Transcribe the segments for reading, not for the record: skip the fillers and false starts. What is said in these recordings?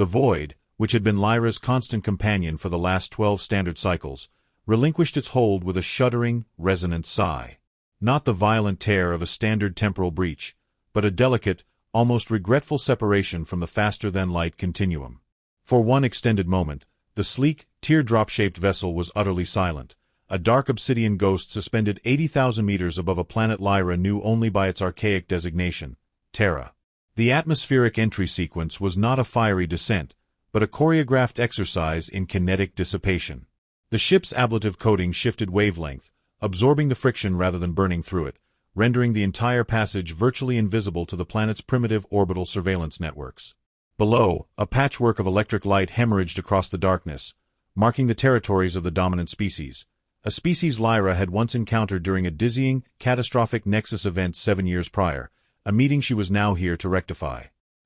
The void, which had been Lyra's constant companion for the last 12 standard cycles, relinquished its hold with a shuddering, resonant sigh. Not the violent tear of a standard temporal breach, but a delicate, almost regretful separation from the faster-than-light continuum. For one extended moment, the sleek, teardrop-shaped vessel was utterly silent, a dark obsidian ghost suspended 80,000 meters above a planet Lyra knew only by its archaic designation, Terra. The atmospheric entry sequence was not a fiery descent, but a choreographed exercise in kinetic dissipation. The ship's ablative coating shifted wavelength, absorbing the friction rather than burning through it, rendering the entire passage virtually invisible to the planet's primitive orbital surveillance networks. Below, a patchwork of electric light hemorrhaged across the darkness, marking the territories of the dominant species, a species Lyra had once encountered during a dizzying, catastrophic Nexus event 7 years prior, a meeting she was now here to rectify.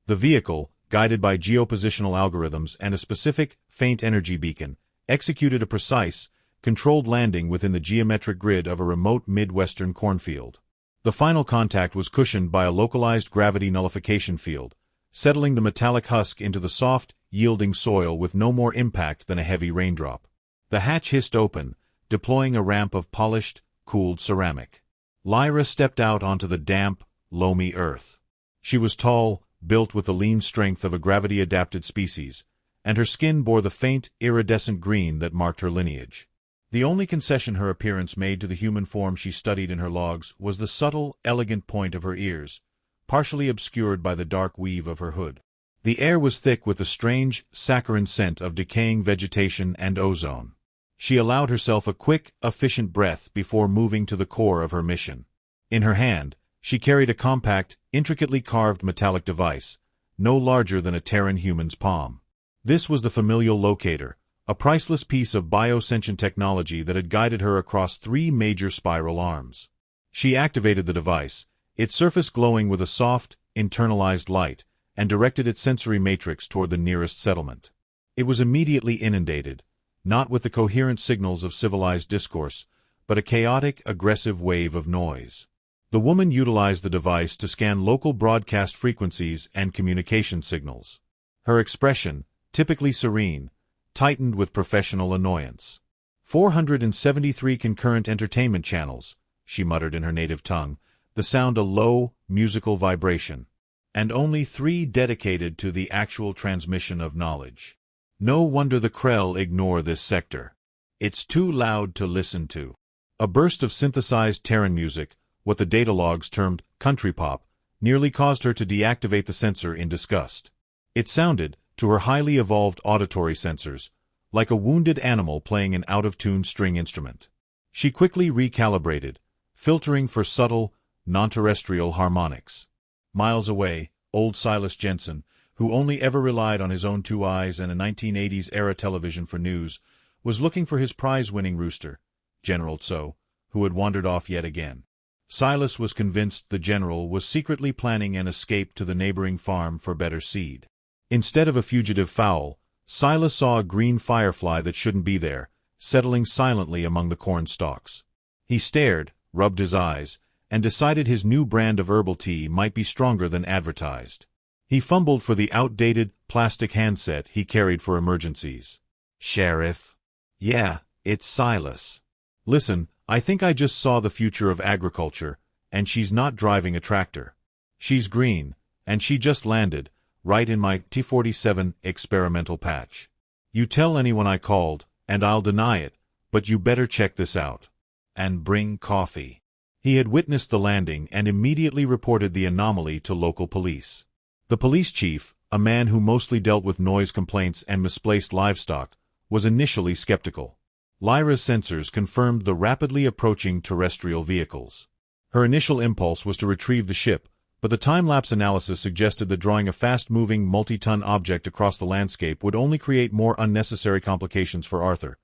The vehicle, guided by geopositional algorithms and a specific, faint energy beacon, executed a precise, controlled landing within the geometric grid of a remote Midwestern cornfield. The final contact was cushioned by a localized gravity nullification field, settling the metallic husk into the soft, yielding soil with no more impact than a heavy raindrop. The hatch hissed open, deploying a ramp of polished, cooled ceramic. Lyra stepped out onto the damp, loamy earth. She was tall, built with the lean strength of a gravity-adapted species, and her skin bore the faint, iridescent green that marked her lineage. The only concession her appearance made to the human form she studied in her logs was the subtle, elegant point of her ears, partially obscured by the dark weave of her hood. The air was thick with the strange, saccharine scent of decaying vegetation and ozone. She allowed herself a quick, efficient breath before moving to the core of her mission. In her hand, she carried a compact, intricately carved metallic device, no larger than a Terran human's palm. This was the familial locator, a priceless piece of biosentient technology that had guided her across 3 major spiral arms. She activated the device, its surface glowing with a soft, internalized light, and directed its sensory matrix toward the nearest settlement. It was immediately inundated, not with the coherent signals of civilized discourse, but a chaotic, aggressive wave of noise. The woman utilized the device to scan local broadcast frequencies and communication signals. Her expression, typically serene, tightened with professional annoyance. 473 concurrent entertainment channels, she muttered in her native tongue, the sound a low, musical vibration. And only 3 dedicated to the actual transmission of knowledge. No wonder the Krell ignore this sector. It's too loud to listen to. A burst of synthesized Terran music, what the data logs termed country pop, nearly caused her to deactivate the sensor in disgust. It sounded, to her highly evolved auditory sensors, like a wounded animal playing an out-of-tune string instrument. She quickly recalibrated, filtering for subtle, non-terrestrial harmonics. Miles away, old Silas Jensen, who only ever relied on his own 2 eyes and a 1980s-era television for news, was looking for his prize-winning rooster, General Tso, who had wandered off yet again. Silas was convinced the general was secretly planning an escape to the neighboring farm for better seed. Instead of a fugitive fowl, Silas saw a green firefly that shouldn't be there, settling silently among the corn stalks. He stared, rubbed his eyes, and decided his new brand of herbal tea might be stronger than advertised. He fumbled for the outdated, plastic handset he carried for emergencies. "Sheriff?" "Yeah, it's Silas. Listen, I think I just saw the future of agriculture, and she's not driving a tractor. She's green, and she just landed, right in my T-47 experimental patch. You tell anyone I called, and I'll deny it, but you better check this out. And bring coffee." He had witnessed the landing and immediately reported the anomaly to local police. The police chief, a man who mostly dealt with noise complaints and misplaced livestock, was initially skeptical. Lyra's sensors confirmed the rapidly approaching terrestrial vehicles. Her initial impulse was to retrieve the ship, but the time-lapse analysis suggested that drawing a fast-moving, multi-ton object across the landscape would only create more unnecessary complications for Arthur,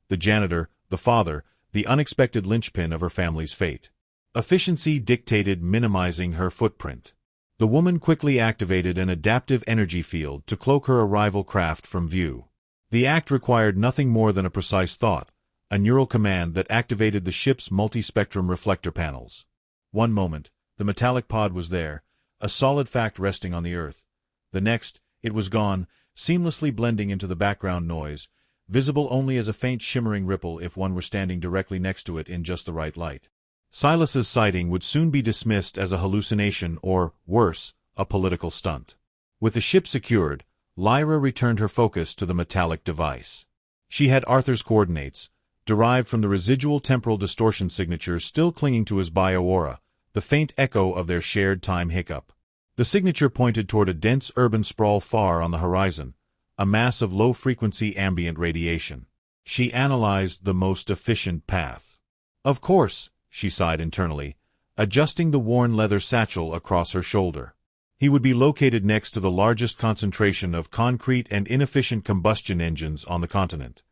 the janitor, the father, the unexpected linchpin of her family's fate. Efficiency dictated minimizing her footprint. The woman quickly activated an adaptive energy field to cloak her arrival craft from view. The act required nothing more than a precise thought, a neural command that activated the ship's multi-spectrum reflector panels. One moment, the metallic pod was there, a solid fact resting on the earth. The next, it was gone, seamlessly blending into the background noise, visible only as a faint shimmering ripple if one were standing directly next to it in just the right light. Silas's sighting would soon be dismissed as a hallucination or, worse, a political stunt. With the ship secured, Lyra returned her focus to the metallic device. She had Arthur's coordinates, derived from the residual temporal distortion signature still clinging to his bio-aura, the faint echo of their shared time hiccup. The signature pointed toward a dense urban sprawl far on the horizon, a mass of low-frequency ambient radiation. She analyzed the most efficient path. Of course, she sighed internally, adjusting the worn leather satchel across her shoulder. He would be located next to the largest concentration of concrete and inefficient combustion engines on the continent.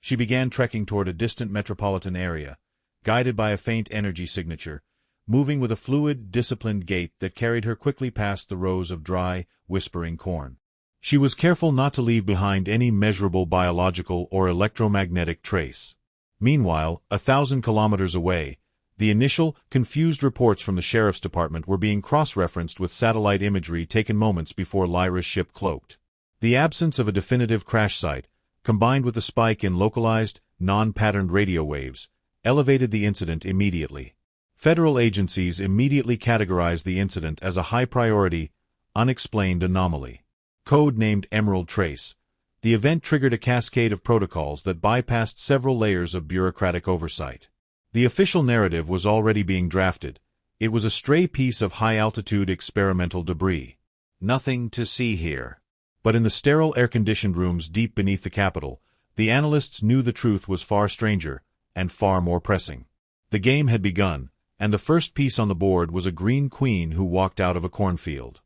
She began trekking toward a distant metropolitan area, guided by a faint energy signature, moving with a fluid, disciplined gait that carried her quickly past the rows of dry, whispering corn. She was careful not to leave behind any measurable biological or electromagnetic trace. Meanwhile, 1,000 kilometers away, the initial, confused reports from the sheriff's department were being cross-referenced with satellite imagery taken moments before Lyra's ship cloaked. The absence of a definitive crash site, combined with the spike in localized, non-patterned radio waves, elevated the incident immediately. Federal agencies immediately categorized the incident as a high-priority, unexplained anomaly. Code-named Emerald Trace, the event triggered a cascade of protocols that bypassed several layers of bureaucratic oversight. The official narrative was already being drafted. It was a stray piece of high-altitude experimental debris. Nothing to see here. But in the sterile air-conditioned rooms deep beneath the Capitol, the analysts knew the truth was far stranger, and far more pressing. The game had begun, and the first piece on the board was a green queen who walked out of a cornfield.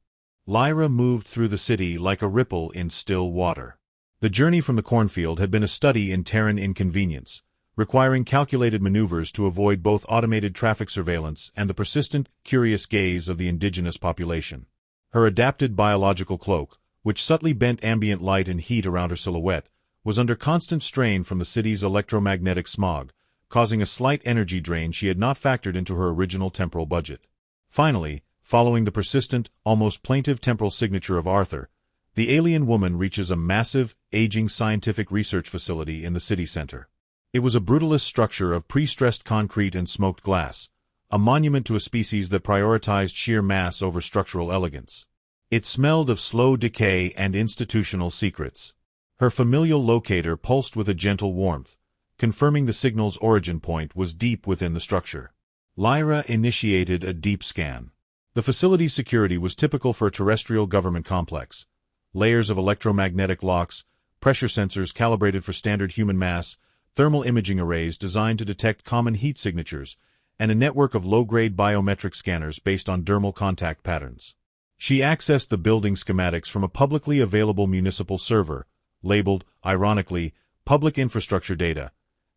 Lyra moved through the city like a ripple in still water. The journey from the cornfield had been a study in Terran inconvenience, requiring calculated maneuvers to avoid both automated traffic surveillance and the persistent, curious gaze of the indigenous population. Her adapted biological cloak, which subtly bent ambient light and heat around her silhouette, was under constant strain from the city's electromagnetic smog, causing a slight energy drain she had not factored into her original temporal budget. Finally, following the persistent, almost plaintive temporal signature of Arthur, the alien woman reaches a massive, aging scientific research facility in the city center. It was a brutalist structure of pre-stressed concrete and smoked glass, a monument to a species that prioritized sheer mass over structural elegance. It smelled of slow decay and institutional secrets. Her familial locator pulsed with a gentle warmth, confirming the signal's origin point was deep within the structure. Lyra initiated a deep scan. The facility's security was typical for a terrestrial government complex. Layers of electromagnetic locks, pressure sensors calibrated for standard human mass, thermal imaging arrays designed to detect common heat signatures, and a network of low-grade biometric scanners based on dermal contact patterns. She accessed the building schematics from a publicly available municipal server, labeled, ironically, Public Infrastructure Data,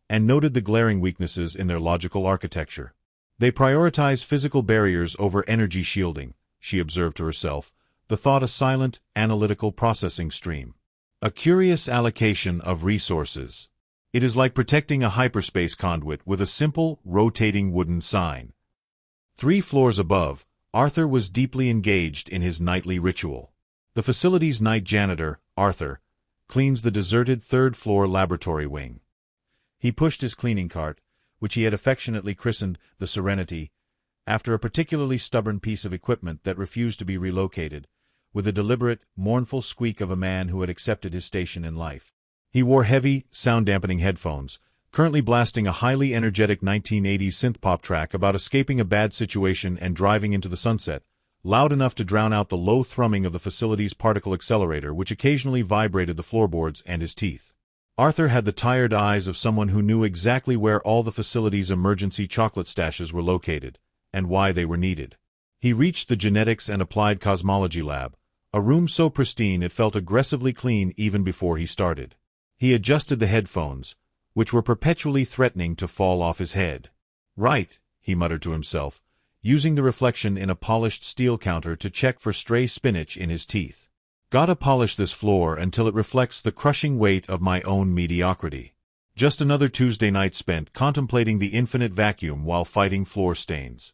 and noted the glaring weaknesses in their logical architecture. They prioritize physical barriers over energy shielding, she observed to herself, the thought a silent, analytical processing stream. A curious allocation of resources. It is like protecting a hyperspace conduit with a simple, rotating wooden sign. 3 floors above, Arthur was deeply engaged in his nightly ritual. The facility's night janitor, Arthur, cleans the deserted third-floor laboratory wing. He pushed his cleaning cart, which he had affectionately christened the Serenity, after a particularly stubborn piece of equipment that refused to be relocated, with the deliberate, mournful squeak of a man who had accepted his station in life. He wore heavy, sound-dampening headphones, currently blasting a highly energetic 1980s synth-pop track about escaping a bad situation and driving into the sunset, loud enough to drown out the low thrumming of the facility's particle accelerator which occasionally vibrated the floorboards and his teeth. Arthur had the tired eyes of someone who knew exactly where all the facility's emergency chocolate stashes were located, and why they were needed. He reached the Genetics and Applied Cosmology Lab, a room so pristine it felt aggressively clean even before he started. He adjusted the headphones, which were perpetually threatening to fall off his head. Right, he muttered to himself, using the reflection in a polished steel counter to check for stray spinach in his teeth. Gotta polish this floor until it reflects the crushing weight of my own mediocrity. Just another Tuesday night spent contemplating the infinite vacuum while fighting floor stains.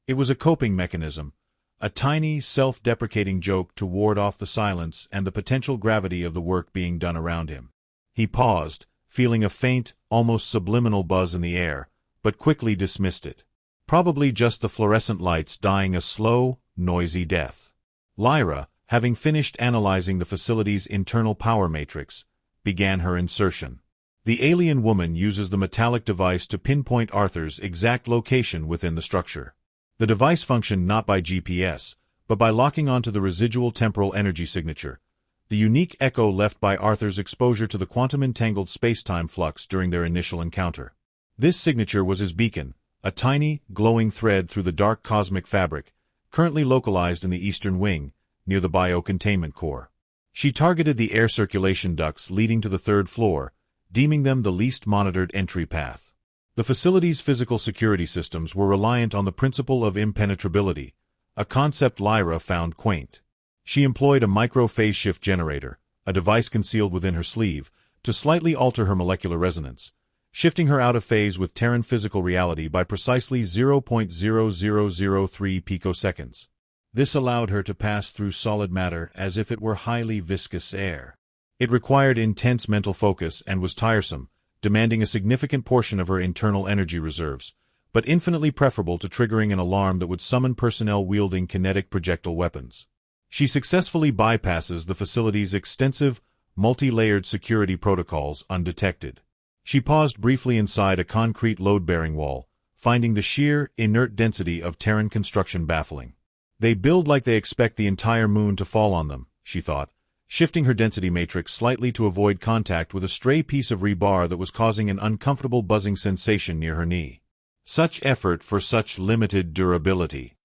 It was a coping mechanism, a tiny, self-deprecating joke to ward off the silence and the potential gravity of the work being done around him. He paused, feeling a faint, almost subliminal buzz in the air, but quickly dismissed it. Probably just the fluorescent lights dying a slow, noisy death. Lyra, having finished analyzing the facility's internal power matrix, began her insertion. The alien woman uses the metallic device to pinpoint Arthur's exact location within the structure. The device functioned not by GPS, but by locking onto the residual temporal energy signature, the unique echo left by Arthur's exposure to the quantum-entangled space-time flux during their initial encounter. This signature was his beacon, a tiny, glowing thread through the dark cosmic fabric, currently localized in the eastern wing, near the biocontainment core. She targeted the air circulation ducts leading to the third floor, deeming them the least monitored entry path. The facility's physical security systems were reliant on the principle of impenetrability, a concept Lyra found quaint. She employed a micro-phase shift generator, a device concealed within her sleeve, to slightly alter her molecular resonance, shifting her out of phase with Terran physical reality by precisely 0.0003 picoseconds. This allowed her to pass through solid matter as if it were highly viscous air. It required intense mental focus and was tiresome, demanding a significant portion of her internal energy reserves, but infinitely preferable to triggering an alarm that would summon personnel wielding kinetic projectile weapons. She successfully bypasses the facility's extensive, multi-layered security protocols undetected. She paused briefly inside a concrete load-bearing wall, finding the sheer, inert density of Terran construction baffling. They build like they expect the entire moon to fall on them, she thought, shifting her density matrix slightly to avoid contact with a stray piece of rebar that was causing an uncomfortable buzzing sensation near her knee. Such effort for such limited durability.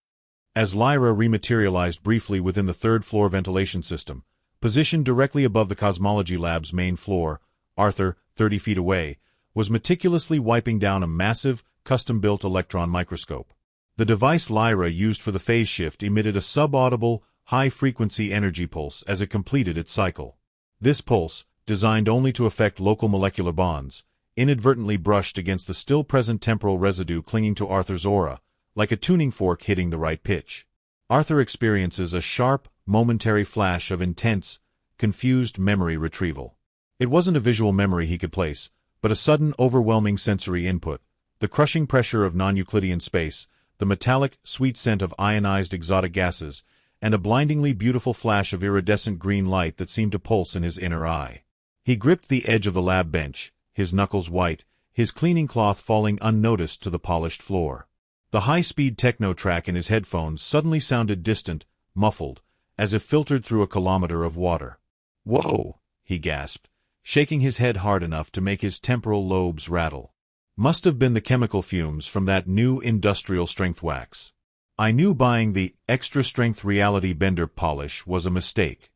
As Lyra rematerialized briefly within the third-floor ventilation system, positioned directly above the cosmology lab's main floor, Arthur, 30 feet away, was meticulously wiping down a massive, custom-built electron microscope. The device Lyra used for the phase shift emitted a subaudible, high-frequency energy pulse as it completed its cycle. This pulse, designed only to affect local molecular bonds, inadvertently brushed against the still-present temporal residue clinging to Arthur's aura, like a tuning fork hitting the right pitch. Arthur experiences a sharp, momentary flash of intense, confused memory retrieval. It wasn't a visual memory he could place, but a sudden, overwhelming sensory input, the crushing pressure of non-Euclidean space, the metallic, sweet scent of ionized exotic gases, and a blindingly beautiful flash of iridescent green light that seemed to pulse in his inner eye. He gripped the edge of the lab bench, his knuckles white, his cleaning cloth falling unnoticed to the polished floor. The high-speed techno track in his headphones suddenly sounded distant, muffled, as if filtered through a kilometer of water. "Whoa!" he gasped, shaking his head hard enough to make his temporal lobes rattle. Must have been the chemical fumes from that new industrial-strength wax. I knew buying the extra-strength reality bender polish was a mistake.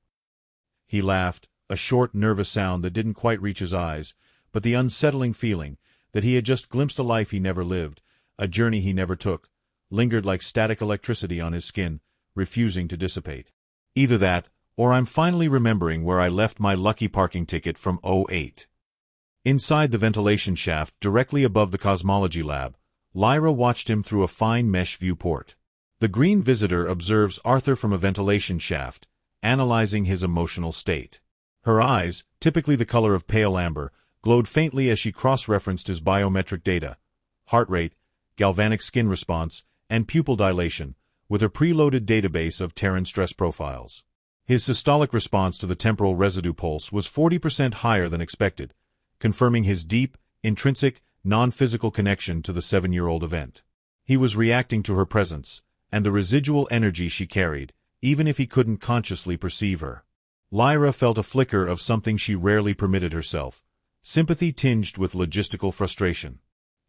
He laughed, a short, nervous sound that didn't quite reach his eyes, but the unsettling feeling that he had just glimpsed a life he never lived, a journey he never took, lingered like static electricity on his skin, refusing to dissipate. Either that, or I'm finally remembering where I left my lucky parking ticket from '08. Inside the ventilation shaft directly above the cosmology lab, Lyra watched him through a fine mesh viewport. The green visitor observes Arthur from a ventilation shaft, analyzing his emotional state. Her eyes, typically the color of pale amber, glowed faintly as she cross-referenced his biometric data, heart rate, galvanic skin response, and pupil dilation, with a preloaded database of Terran stress profiles. His systolic response to the temporal residue pulse was 40% higher than expected, confirming his deep, intrinsic, non-physical connection to the 7-year-old event. He was reacting to her presence, and the residual energy she carried, even if he couldn't consciously perceive her. Lyra felt a flicker of something she rarely permitted herself, sympathy tinged with logistical frustration.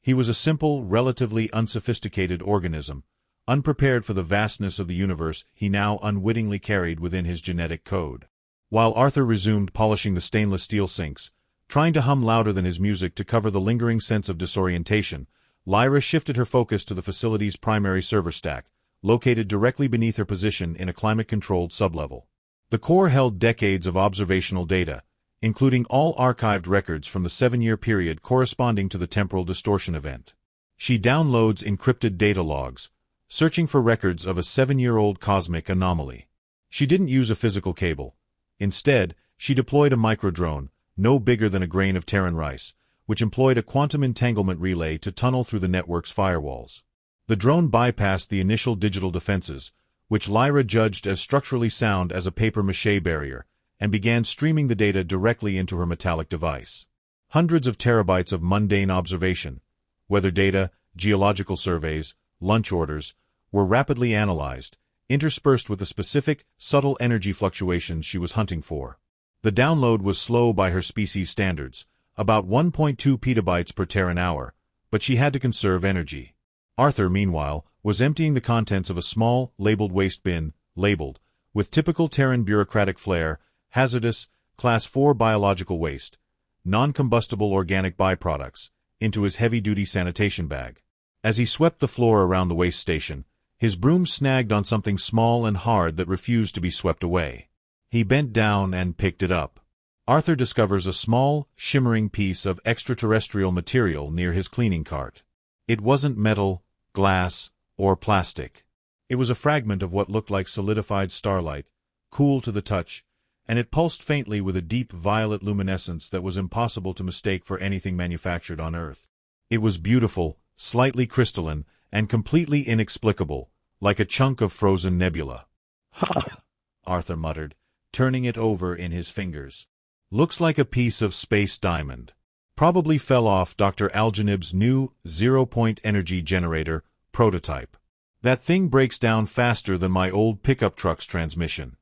He was a simple, relatively unsophisticated organism, unprepared for the vastness of the universe he now unwittingly carried within his genetic code. While Arthur resumed polishing the stainless steel sinks, trying to hum louder than his music to cover the lingering sense of disorientation, Lyra shifted her focus to the facility's primary server stack, located directly beneath her position in a climate-controlled sublevel. The core held decades of observational data, including all archived records from the 7-year period corresponding to the temporal distortion event. She downloads encrypted data logs, searching for records of a 7-year-old cosmic anomaly. She didn't use a physical cable. Instead, she deployed a microdrone, no bigger than a grain of Terran rice, which employed a quantum entanglement relay to tunnel through the network's firewalls. The drone bypassed the initial digital defenses, which Lyra judged as structurally sound as a papier-mâché barrier, and began streaming the data directly into her metallic device. Hundreds of terabytes of mundane observation, weather data, geological surveys, lunch orders, were rapidly analyzed, interspersed with the specific, subtle energy fluctuations she was hunting for. The download was slow by her species standards, about 1.2 petabytes per Terran hour, but she had to conserve energy. Arthur, meanwhile, was emptying the contents of a small, labeled waste bin, labeled, with typical Terran bureaucratic flair, hazardous, Class 4 biological waste, non-combustible organic byproducts, into his heavy-duty sanitation bag. As he swept the floor around the waste station, his broom snagged on something small and hard that refused to be swept away. He bent down and picked it up. Arthur discovers a small, shimmering piece of extraterrestrial material near his cleaning cart. It wasn't metal, glass, or plastic. It was a fragment of what looked like solidified starlight, cool to the touch, and it pulsed faintly with a deep violet luminescence that was impossible to mistake for anything manufactured on Earth. It was beautiful, slightly crystalline, and completely inexplicable, like a chunk of frozen nebula. "Ha!" Arthur muttered, turning it over in his fingers. "Looks like a piece of space diamond. Probably fell off Dr. Algenib's new zero-point energy generator prototype. That thing breaks down faster than my old pickup truck's transmission."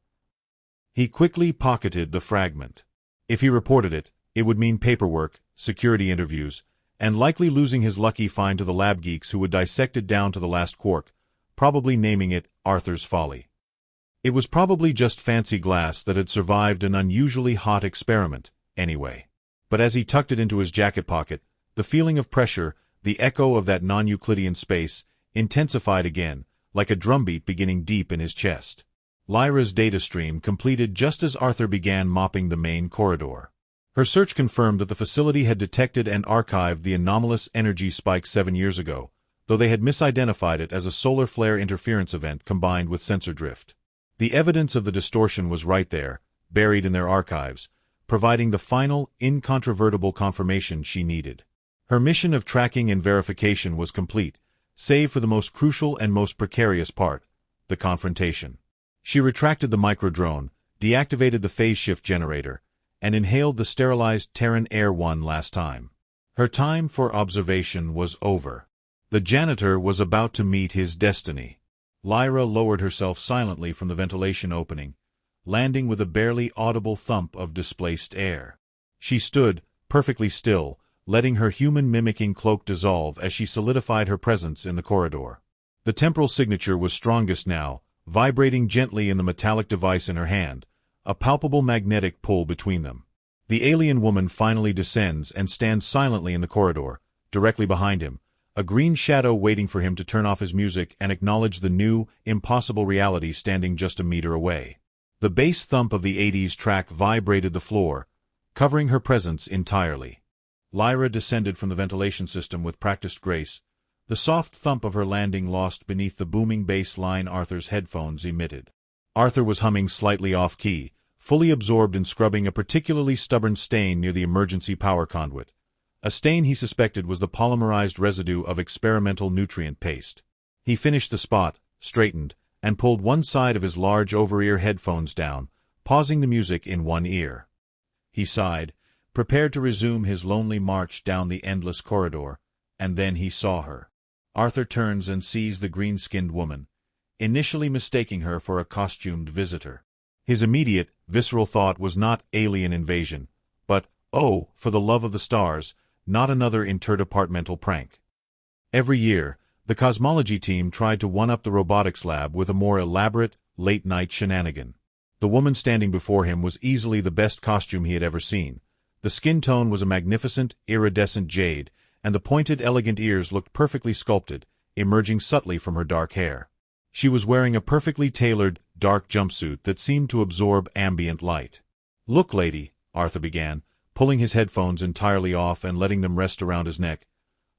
He quickly pocketed the fragment. If he reported it, it would mean paperwork, security interviews, and likely losing his lucky find to the lab geeks who would dissect it down to the last quark, probably naming it Arthur's Folly. It was probably just fancy glass that had survived an unusually hot experiment, anyway. But as he tucked it into his jacket pocket, the feeling of pressure, the echo of that non-Euclidean space, intensified again, like a drumbeat beginning deep in his chest. Lyra's data stream completed just as Arthur began mopping the main corridor. Her search confirmed that the facility had detected and archived the anomalous energy spike 7 years ago, though they had misidentified it as a solar flare interference event combined with sensor drift. The evidence of the distortion was right there, buried in their archives, providing the final, incontrovertible confirmation she needed. Her mission of tracking and verification was complete, save for the most crucial and most precarious part, the confrontation. She retracted the microdrone, deactivated the phase shift generator, and inhaled the sterilized Terran air one last time. Her time for observation was over. The janitor was about to meet his destiny. Lyra lowered herself silently from the ventilation opening, landing with a barely audible thump of displaced air. She stood, perfectly still, letting her human-mimicking cloak dissolve as she solidified her presence in the corridor. The temporal signature was strongest now, vibrating gently in the metallic device in her hand, a palpable magnetic pull between them. The alien woman finally descends and stands silently in the corridor, directly behind him, a green shadow waiting for him to turn off his music and acknowledge the new, impossible reality standing just a meter away. The bass thump of the 80s track vibrated the floor, covering her presence entirely. Lyra descended from the ventilation system with practiced grace, the soft thump of her landing lost beneath the booming bass line Arthur's headphones emitted. Arthur was humming slightly off-key, fully absorbed in scrubbing a particularly stubborn stain near the emergency power conduit. A stain he suspected was the polymerized residue of experimental nutrient paste. He finished the spot, straightened, and pulled one side of his large over-ear headphones down, pausing the music in one ear. He sighed, prepared to resume his lonely march down the endless corridor, and then he saw her. Arthur turns and sees the green-skinned woman, initially mistaking her for a costumed visitor. His immediate, visceral thought was not alien invasion, but, oh, for the love of the stars, not another interdepartmental prank. Every year, the cosmology team tried to one-up the robotics lab with a more elaborate, late-night shenanigan. The woman standing before him was easily the best costume he had ever seen. The skin tone was a magnificent, iridescent jade, and the pointed, elegant ears looked perfectly sculpted, emerging subtly from her dark hair. She was wearing a perfectly tailored, dark jumpsuit that seemed to absorb ambient light. "Look, lady," Arthur began, pulling his headphones entirely off and letting them rest around his neck.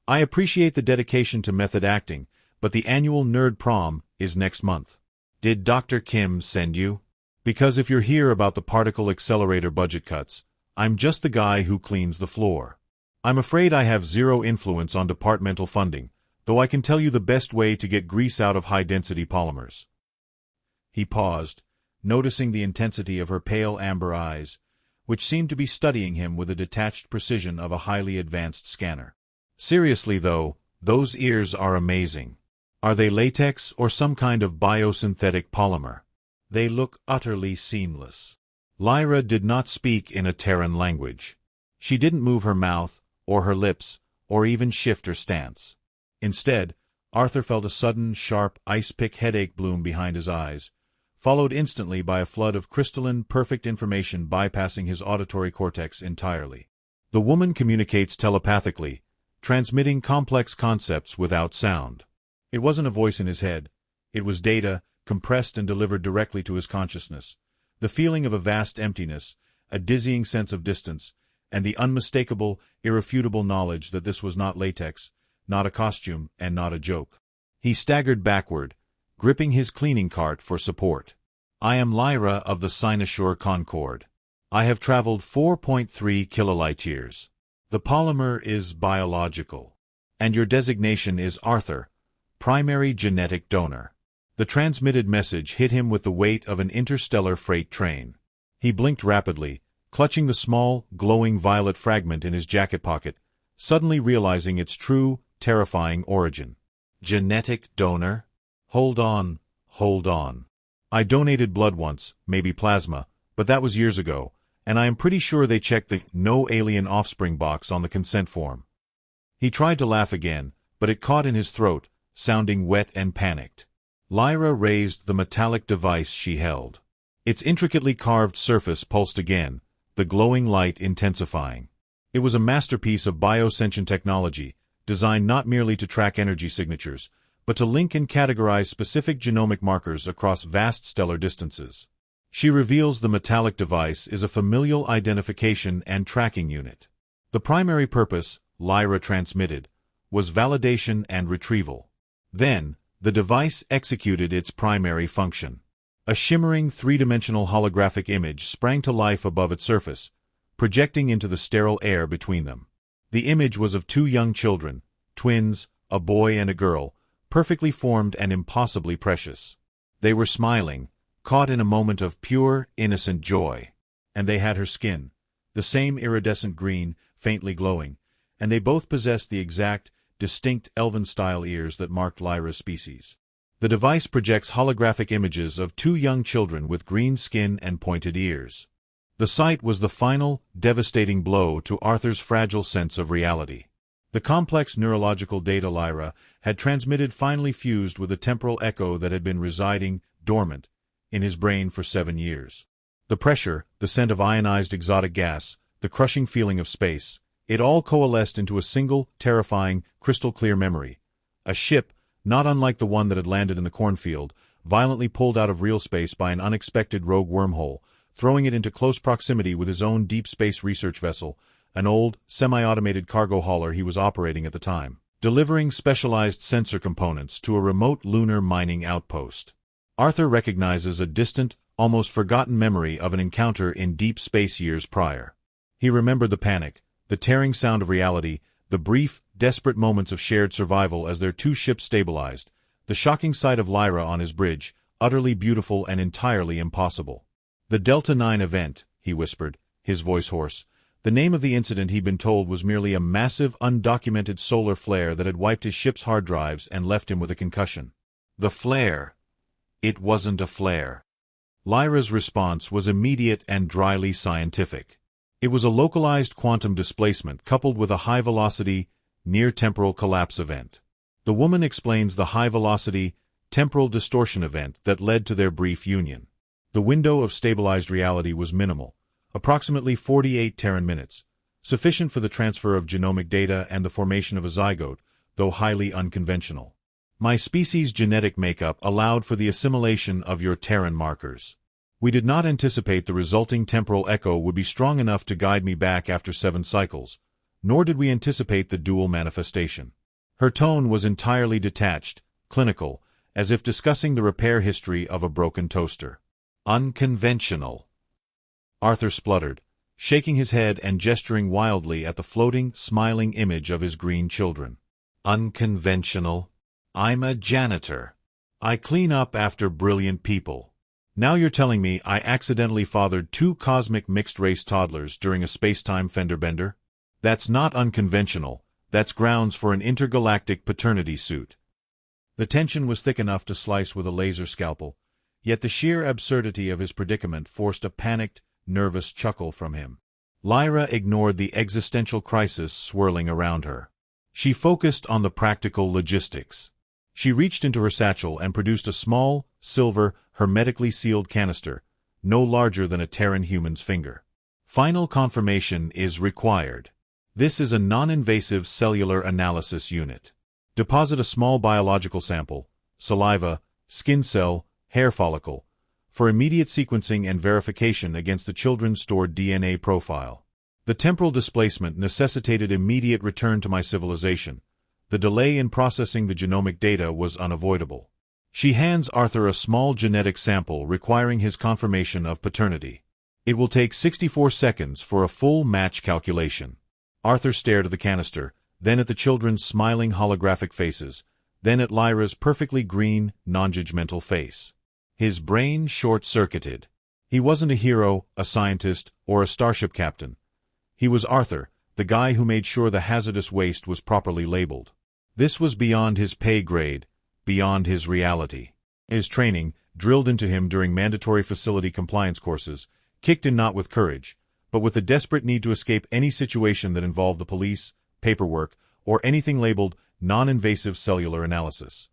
"I appreciate the dedication to method acting, but the annual nerd prom is next month. Did Dr. Kim send you? Because if you're here about the particle accelerator budget cuts, I'm just the guy who cleans the floor. I'm afraid I have zero influence on departmental funding, though I can tell you the best way to get grease out of high-density polymers. He paused, noticing the intensity of her pale amber eyes, which seemed to be studying him with the detached precision of a highly advanced scanner. Seriously, though, those ears are amazing. Are they latex or some kind of biosynthetic polymer? They look utterly seamless. Lyra did not speak in a Terran language. She didn't move her mouth, or her lips, or even shift her stance. Instead, Arthur felt a sudden, sharp, ice-pick headache bloom behind his eyes, followed instantly by a flood of crystalline, perfect information bypassing his auditory cortex entirely. The woman communicates telepathically, transmitting complex concepts without sound. It wasn't a voice in his head. It was data, compressed and delivered directly to his consciousness. The feeling of a vast emptiness, a dizzying sense of distance, and the unmistakable, irrefutable knowledge that this was not latex, not a costume, and not a joke. He staggered backward, gripping his cleaning cart for support. I am Lyra of the Cynosure Concord. I have traveled 4.3 kilolight-years. The polymer is biological. And your designation is Arthur, primary genetic donor. The transmitted message hit him with the weight of an interstellar freight train. He blinked rapidly, clutching the small, glowing violet fragment in his jacket pocket, suddenly realizing its true, terrifying origin. Genetic donor? Hold on, hold on. I donated blood once, maybe plasma, but that was years ago, and I am pretty sure they checked the "no alien offspring" box on the consent form. He tried to laugh again, but it caught in his throat, sounding wet and panicked. Lyra raised the metallic device she held. Its intricately carved surface pulsed again, the glowing light intensifying. It was a masterpiece of biosensient technology, designed not merely to track energy signatures, but to link and categorize specific genomic markers across vast stellar distances. She reveals the metallic device is a familial identification and tracking unit. The primary purpose, Lyra transmitted, was validation and retrieval. Then, the device executed its primary function. A shimmering three-dimensional holographic image sprang to life above its surface, projecting into the sterile air between them. The image was of two young children, twins, a boy and a girl, perfectly formed and impossibly precious. They were smiling, caught in a moment of pure, innocent joy. And they had her skin, the same iridescent green, faintly glowing, and they both possessed the exact, distinct elven-style ears that marked Lyra's species. The device projects holographic images of two young children with green skin and pointed ears. The sight was the final, devastating blow to Arthur's fragile sense of reality. The complex neurological data Lyra had transmitted finally fused with the temporal echo that had been residing, dormant, in his brain for 7 years. The pressure, the scent of ionized exotic gas, the crushing feeling of space, it all coalesced into a single, terrifying, crystal-clear memory. A ship, not unlike the one that had landed in the cornfield, violently pulled out of real space by an unexpected rogue wormhole, throwing it into close proximity with his own deep space research vessel, an old, semi-automated cargo hauler he was operating at the time, delivering specialized sensor components to a remote lunar mining outpost. Arthur recognizes a distant, almost forgotten memory of an encounter in deep space years prior. He remembered the panic, the tearing sound of reality, the brief, desperate moments of shared survival as their two ships stabilized, the shocking sight of Lyra on his bridge, utterly beautiful and entirely impossible. The Delta 9 event, he whispered, his voice hoarse. The name of the incident he'd been told was merely a massive, undocumented solar flare that had wiped his ship's hard drives and left him with a concussion. The flare. It wasn't a flare. Lyra's response was immediate and dryly scientific. It was a localized quantum displacement coupled with a high-velocity, near-temporal collapse event. The woman explains the high-velocity, temporal distortion event that led to their brief union. The window of stabilized reality was minimal, approximately 48 Terran minutes, sufficient for the transfer of genomic data and the formation of a zygote, though highly unconventional. My species' genetic makeup allowed for the assimilation of your Terran markers. We did not anticipate the resulting temporal echo would be strong enough to guide me back after 7 cycles, nor did we anticipate the dual manifestation. Her tone was entirely detached, clinical, as if discussing the repair history of a broken toaster. Unconventional. Arthur spluttered, shaking his head and gesturing wildly at the floating, smiling image of his green children. Unconventional? I'm a janitor. I clean up after brilliant people. Now you're telling me I accidentally fathered 2 cosmic mixed-race toddlers during a space-time fender bender? That's not unconventional. That's grounds for an intergalactic paternity suit. The tension was thick enough to slice with a laser scalpel, yet the sheer absurdity of his predicament forced a panicked, nervous chuckle from him. Lyra ignored the existential crisis swirling around her. She focused on the practical logistics. She reached into her satchel and produced a small, silver, hermetically sealed canister, no larger than a Terran human's finger. Final confirmation is required. This is a non-invasive cellular analysis unit. Deposit a small biological sample, saliva, skin cell, hair follicle, for immediate sequencing and verification against the children's stored DNA profile. The temporal displacement necessitated immediate return to my civilization. The delay in processing the genomic data was unavoidable. She hands Arthur a small genetic sample requiring his confirmation of paternity. It will take 64 seconds for a full match calculation. Arthur stared at the canister, then at the children's smiling holographic faces, then at Lyra's perfectly green, non-judgmental face. His brain short-circuited. He wasn't a hero, a scientist, or a starship captain. He was Arthur, the guy who made sure the hazardous waste was properly labeled. This was beyond his pay grade, beyond his reality. His training, drilled into him during mandatory facility compliance courses, kicked in not with courage, but with the desperate need to escape any situation that involved the police, paperwork, or anything labeled non-invasive cellular analysis.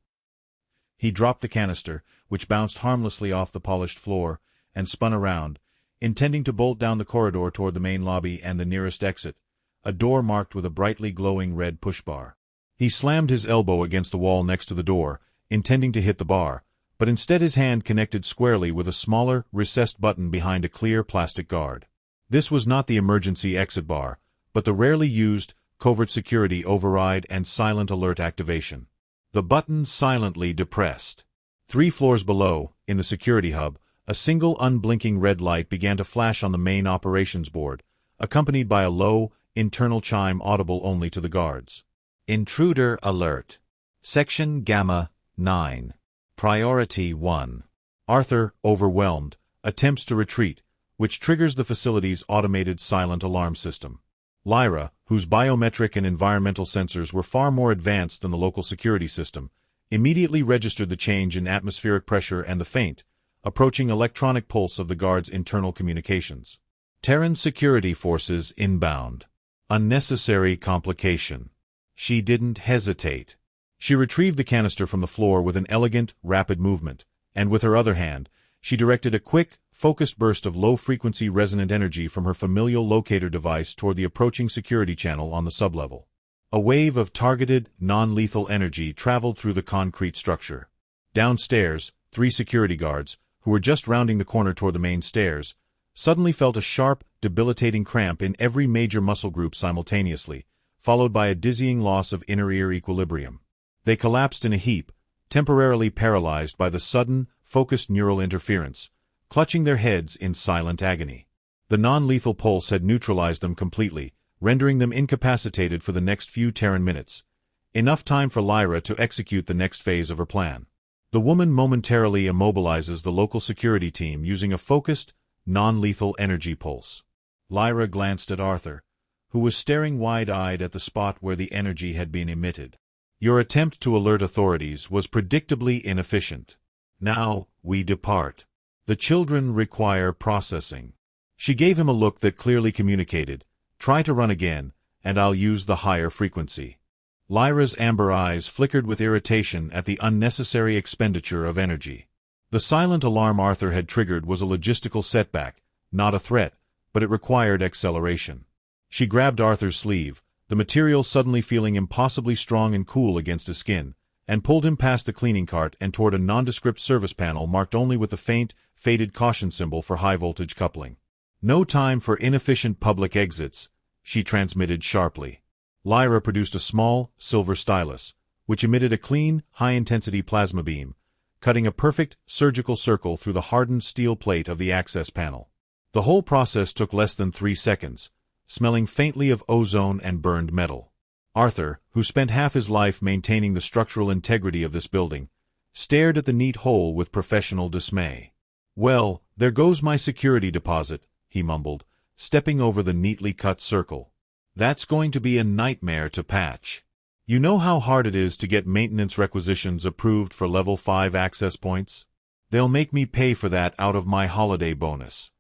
He dropped the canister, which bounced harmlessly off the polished floor, and spun around, intending to bolt down the corridor toward the main lobby and the nearest exit, a door marked with a brightly glowing red pushbar. He slammed his elbow against the wall next to the door, intending to hit the bar, but instead his hand connected squarely with a smaller, recessed button behind a clear plastic guard. This was not the emergency exit bar, but the rarely used covert security override and silent alert activation. The button silently depressed. 3 floors below, in the security hub, a single unblinking red light began to flash on the main operations board, accompanied by a low, internal chime audible only to the guards. Intruder alert. Section Gamma 9. Priority 1. Arthur, overwhelmed, attempts to retreat, which triggers the facility's automated silent alarm system. Lyra, whose biometric and environmental sensors were far more advanced than the local security system, immediately registered the change in atmospheric pressure and the faint, approaching electronic pulse of the guard's internal communications. Terran security forces inbound. Unnecessary complication. She didn't hesitate. She retrieved the canister from the floor with an elegant, rapid movement, and with her other hand, she directed a quick, focused burst of low-frequency resonant energy from her familial locator device toward the approaching security channel on the sublevel. A wave of targeted, non-lethal energy traveled through the concrete structure. Downstairs, 3 security guards, who were just rounding the corner toward the main stairs, suddenly felt a sharp, debilitating cramp in every major muscle group simultaneously, followed by a dizzying loss of inner ear equilibrium. They collapsed in a heap, temporarily paralyzed by the sudden, focused neural interference, clutching their heads in silent agony. The non-lethal pulse had neutralized them completely, rendering them incapacitated for the next few Terran minutes, enough time for Lyra to execute the next phase of her plan. The woman momentarily immobilizes the local security team using a focused, non-lethal energy pulse. Lyra glanced at Arthur, who was staring wide-eyed at the spot where the energy had been emitted. Your attempt to alert authorities was predictably inefficient. Now, we depart. The children require processing. She gave him a look that clearly communicated, try to run again, and I'll use the higher frequency. Lyra's amber eyes flickered with irritation at the unnecessary expenditure of energy. The silent alarm Arthur had triggered was a logistical setback, not a threat, but it required acceleration. She grabbed Arthur's sleeve, the material suddenly feeling impossibly strong and cool against his skin, and pulled him past the cleaning cart and toward a nondescript service panel marked only with the faint, faded caution symbol for high-voltage coupling. No time for inefficient public exits, she transmitted sharply. Lyra produced a small, silver stylus, which emitted a clean, high-intensity plasma beam, cutting a perfect surgical circle through the hardened steel plate of the access panel. The whole process took less than 3 seconds, smelling faintly of ozone and burned metal. Arthur, who spent half his life maintaining the structural integrity of this building, stared at the neat hole with professional dismay. "Well, there goes my security deposit," he mumbled, stepping over the neatly cut circle. "That's going to be a nightmare to patch. You know how hard it is to get maintenance requisitions approved for level 5 access points? They'll make me pay for that out of my holiday bonus."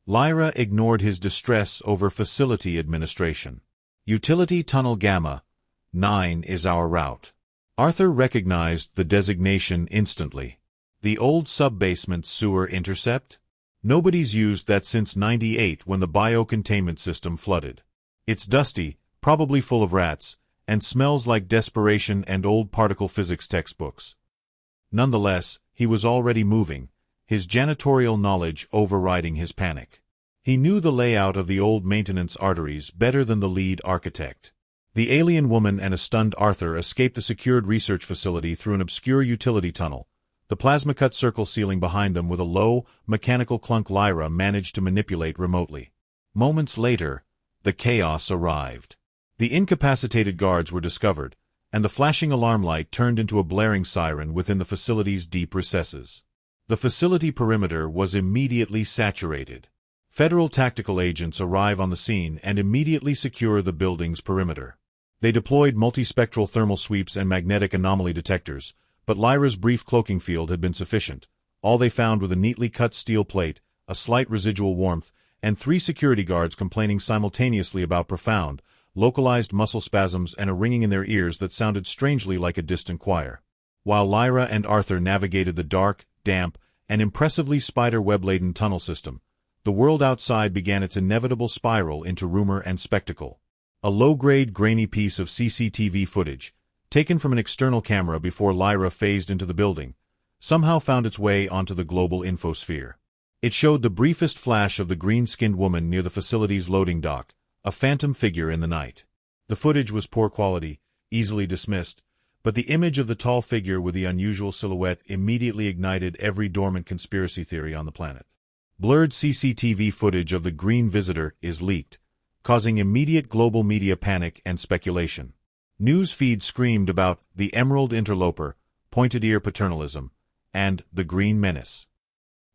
Lyra ignored his distress over facility administration. "Utility Tunnel Gamma 9 is our route." Arthur recognized the designation instantly. The old sub-basement sewer intercept? Nobody's used that since '98 when the bio-containment system flooded. It's dusty, probably full of rats, and smells like desperation and old particle physics textbooks. Nonetheless, he was already moving, his janitorial knowledge overriding his panic. He knew the layout of the old maintenance arteries better than the lead architect. The alien woman and a stunned Arthur escaped the secured research facility through an obscure utility tunnel, the plasma-cut circle ceiling behind them with a low, mechanical clunk Lyra managed to manipulate remotely. Moments later, the chaos arrived. The incapacitated guards were discovered, and the flashing alarm light turned into a blaring siren within the facility's deep recesses. The facility perimeter was immediately saturated. Federal tactical agents arrive on the scene and immediately secure the building's perimeter. They deployed multispectral thermal sweeps and magnetic anomaly detectors, but Lyra's brief cloaking field had been sufficient. All they found was a neatly cut steel plate, a slight residual warmth, and 3 security guards complaining simultaneously about profound, localized muscle spasms and a ringing in their ears that sounded strangely like a distant choir. While Lyra and Arthur navigated the dark, damp, and impressively spider-web-laden tunnel system, the world outside began its inevitable spiral into rumor and spectacle. A low-grade, grainy piece of CCTV footage, taken from an external camera before Lyra phased into the building, somehow found its way onto the global infosphere. It showed the briefest flash of the green-skinned woman near the facility's loading dock, a phantom figure in the night. The footage was poor quality, easily dismissed, but the image of the tall figure with the unusual silhouette immediately ignited every dormant conspiracy theory on the planet. Blurred CCTV footage of the green visitor is leaked, causing immediate global media panic and speculation. News feeds screamed about the Emerald Interloper, pointed ear paternalism, and the Green Menace.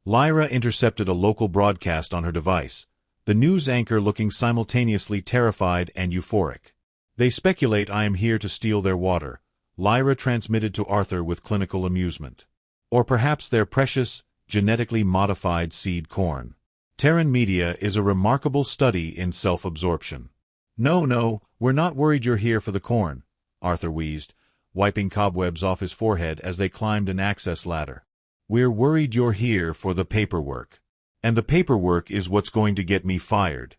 Lyra intercepted a local broadcast on her device, the news anchor looking simultaneously terrified and euphoric. "They speculate I am here to steal their water," Lyra transmitted to Arthur with clinical amusement. "Or perhaps their precious, genetically modified seed corn. Terran media is a remarkable study in self-absorption." No, we're not worried you're here for the corn," Arthur wheezed, wiping cobwebs off his forehead as they climbed an access ladder. "We're worried you're here for the paperwork. And the paperwork is what's going to get me fired."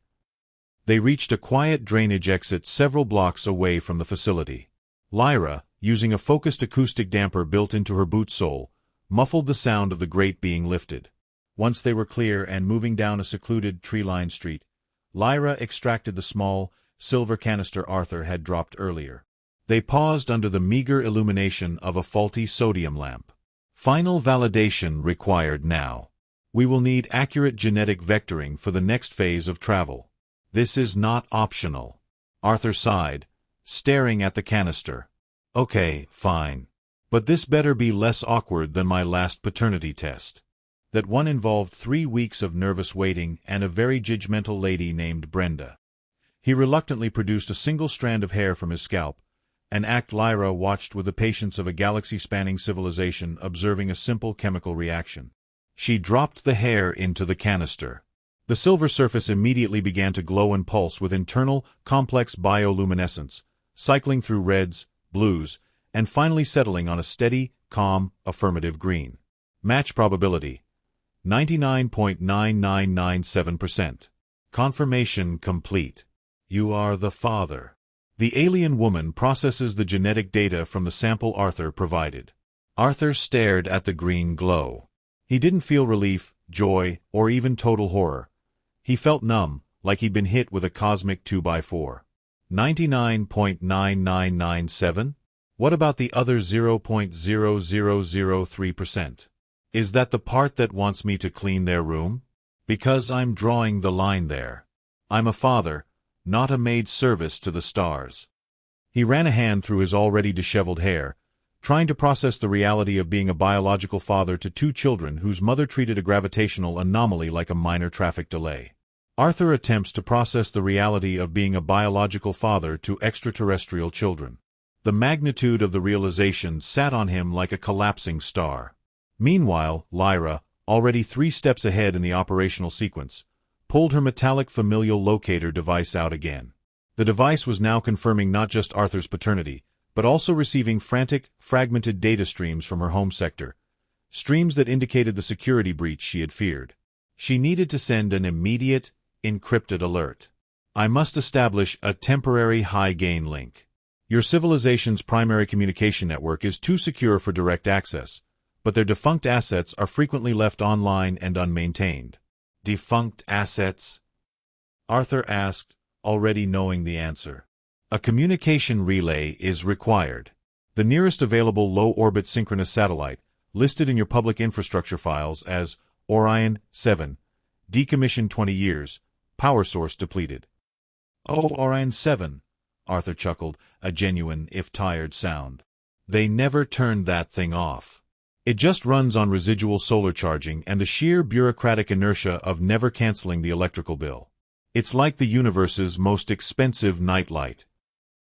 They reached a quiet drainage exit several blocks away from the facility. Lyra, using a focused acoustic damper built into her boot sole, muffled the sound of the grate being lifted. Once they were clear and moving down a secluded, tree-lined street, Lyra extracted the small, silver canister Arthur had dropped earlier. They paused under the meager illumination of a faulty sodium lamp. "Final validation required now. We will need accurate genetic vectoring for the next phase of travel. This is not optional." Arthur sighed, staring at the canister. "Okay, fine. But this better be less awkward than my last paternity test." That one involved 3 weeks of nervous waiting and a very judgmental lady named Brenda. He reluctantly produced a single strand of hair from his scalp, an act Lyra watched with the patience of a galaxy-spanning civilization observing a simple chemical reaction. She dropped the hair into the canister. The silver surface immediately began to glow and pulse with internal, complex bioluminescence, cycling through reds, blues, and finally settling on a steady, calm, affirmative green. Match probability: 99.9997%. Confirmation complete. You are the father. The alien woman processes the genetic data from the sample Arthur provided. Arthur stared at the green glow. He didn't feel relief, joy, or even total horror. He felt numb, like he'd been hit with a cosmic 2x4. 99.9997? What about the other 0.0003%? Is that the part that wants me to clean their room? Because I'm drawing the line there. I'm a father, not a maid service to the stars. He ran a hand through his already disheveled hair, trying to process the reality of being a biological father to two children whose mother treated a gravitational anomaly like a minor traffic delay. Arthur attempts to process the reality of being a biological father to extraterrestrial children. The magnitude of the realization sat on him like a collapsing star. Meanwhile, Lyra, already 3 steps ahead in the operational sequence, pulled her metallic familial locator device out again. The device was now confirming not just Arthur's paternity, but also receiving frantic, fragmented data streams from her home sector, streams that indicated the security breach she had feared. She needed to send an immediate, encrypted alert. I must establish a temporary high-gain link. Your civilization's primary communication network is too secure for direct access, but their defunct assets are frequently left online and unmaintained. Defunct assets? Arthur asked, already knowing the answer. A communication relay is required. The nearest available low-orbit synchronous satellite, listed in your public infrastructure files as Orion 7, decommissioned 20 years, power source depleted. Oh, Orion 7, Arthur chuckled, a genuine, if tired sound. They never turned that thing off. It just runs on residual solar charging and the sheer bureaucratic inertia of never canceling the electrical bill. It's like the universe's most expensive nightlight.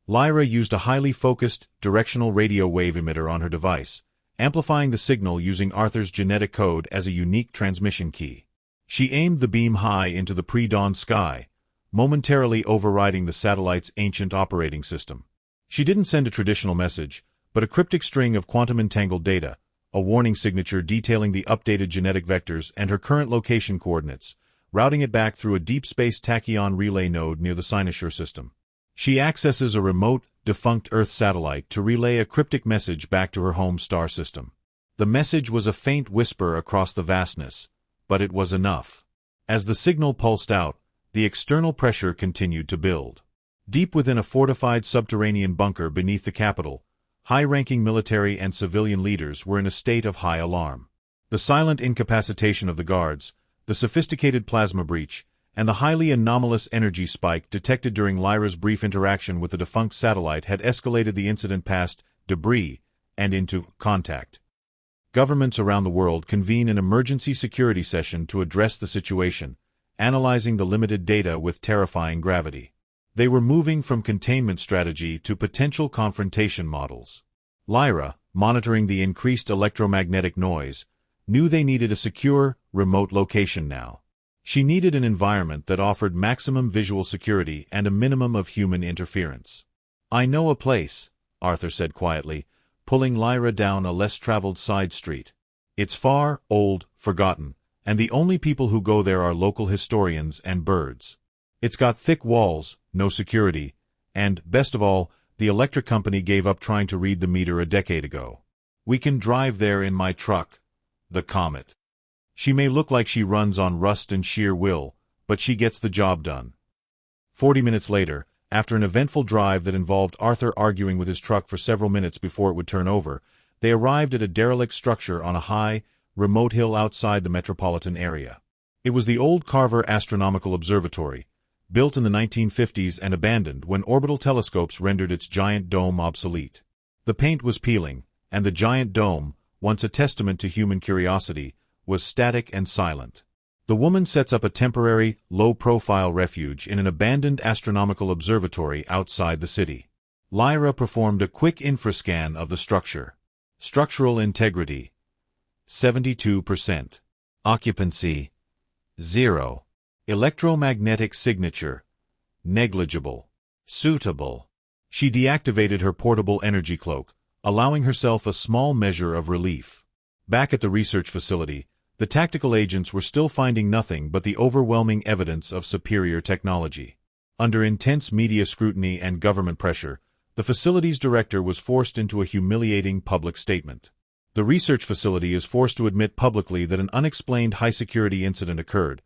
Lyra used a highly focused, directional radio wave emitter on her device, amplifying the signal using Arthur's genetic code as a unique transmission key. She aimed the beam high into the pre-dawn sky, momentarily overriding the satellite's ancient operating system. She didn't send a traditional message, but a cryptic string of quantum-entangled data, a warning signature detailing the updated genetic vectors and her current location coordinates, routing it back through a deep space tachyon relay node near the Cynosure system. She accesses a remote, defunct Earth satellite to relay a cryptic message back to her home star system. The message was a faint whisper across the vastness, but it was enough. As the signal pulsed out, the external pressure continued to build. Deep within a fortified subterranean bunker beneath the capital, high-ranking military and civilian leaders were in a state of high alarm. The silent incapacitation of the guards, the sophisticated plasma breach, and the highly anomalous energy spike detected during Lyra's brief interaction with the defunct satellite had escalated the incident past debris and into contact. Governments around the world convene an emergency security session to address the situation, analyzing the limited data with terrifying gravity. They were moving from containment strategy to potential confrontation models. Lyra, monitoring the increased electromagnetic noise, knew they needed a secure, remote location now. She needed an environment that offered maximum visual security and a minimum of human interference. I know a place, Arthur said quietly, pulling Lyra down a less-traveled side street. It's far, old, forgotten, and the only people who go there are local historians and birds. It's got thick walls, no security, and, best of all, the electric company gave up trying to read the meter a decade ago. We can drive there in my truck, the Comet. She may look like she runs on rust and sheer will, but she gets the job done. 40 minutes later, after an eventful drive that involved Arthur arguing with his truck for several minutes before it would turn over, they arrived at a derelict structure on a high, remote hill outside the metropolitan area. It was the old Carver Astronomical Observatory, built in the 1950s and abandoned when orbital telescopes rendered its giant dome obsolete. The paint was peeling, and the giant dome, once a testament to human curiosity, was static and silent. The woman sets up a temporary, low-profile refuge in an abandoned astronomical observatory outside the city. Lyra performed a quick infrascan of the structure. Structural integrity: 72%. Occupancy: 0. Electromagnetic signature: negligible. Suitable. She deactivated her portable energy cloak, allowing herself a small measure of relief. Back at the research facility, the tactical agents were still finding nothing but the overwhelming evidence of superior technology. Under intense media scrutiny and government pressure, the facility's director was forced into a humiliating public statement. The research facility is forced to admit publicly that an unexplained high-security incident occurred,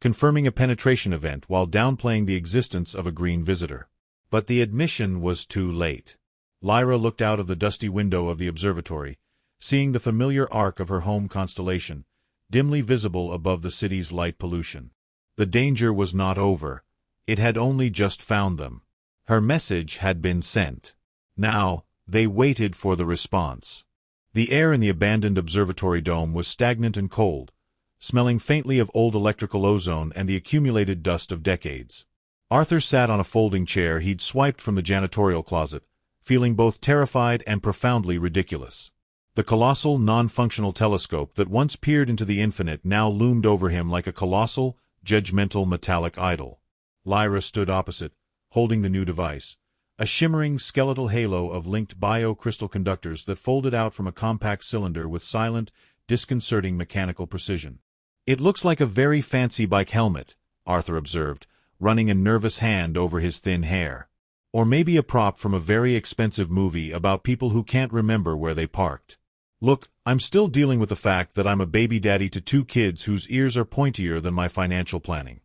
confirming a penetration event while downplaying the existence of a green visitor. But the admission was too late. Lyra looked out of the dusty window of the observatory, seeing the familiar arc of her home constellation, dimly visible above the city's light pollution. The danger was not over. It had only just found them. Her message had been sent. Now, they waited for the response. The air in the abandoned observatory dome was stagnant and cold, smelling faintly of old electrical ozone and the accumulated dust of decades. Arthur sat on a folding chair he'd swiped from the janitorial closet, feeling both terrified and profoundly ridiculous. The colossal, non-functional telescope that once peered into the infinite now loomed over him like a colossal, judgmental metallic idol. Lyra stood opposite, holding the new device, a shimmering skeletal halo of linked bio-crystal conductors that folded out from a compact cylinder with silent, disconcerting mechanical precision. "It looks like a very fancy bike helmet," Arthur observed, running a nervous hand over his thin hair. "Or maybe a prop from a very expensive movie about people who can't remember where they parked. Look, I'm still dealing with the fact that I'm a baby daddy to 2 kids whose ears are pointier than my financial planning.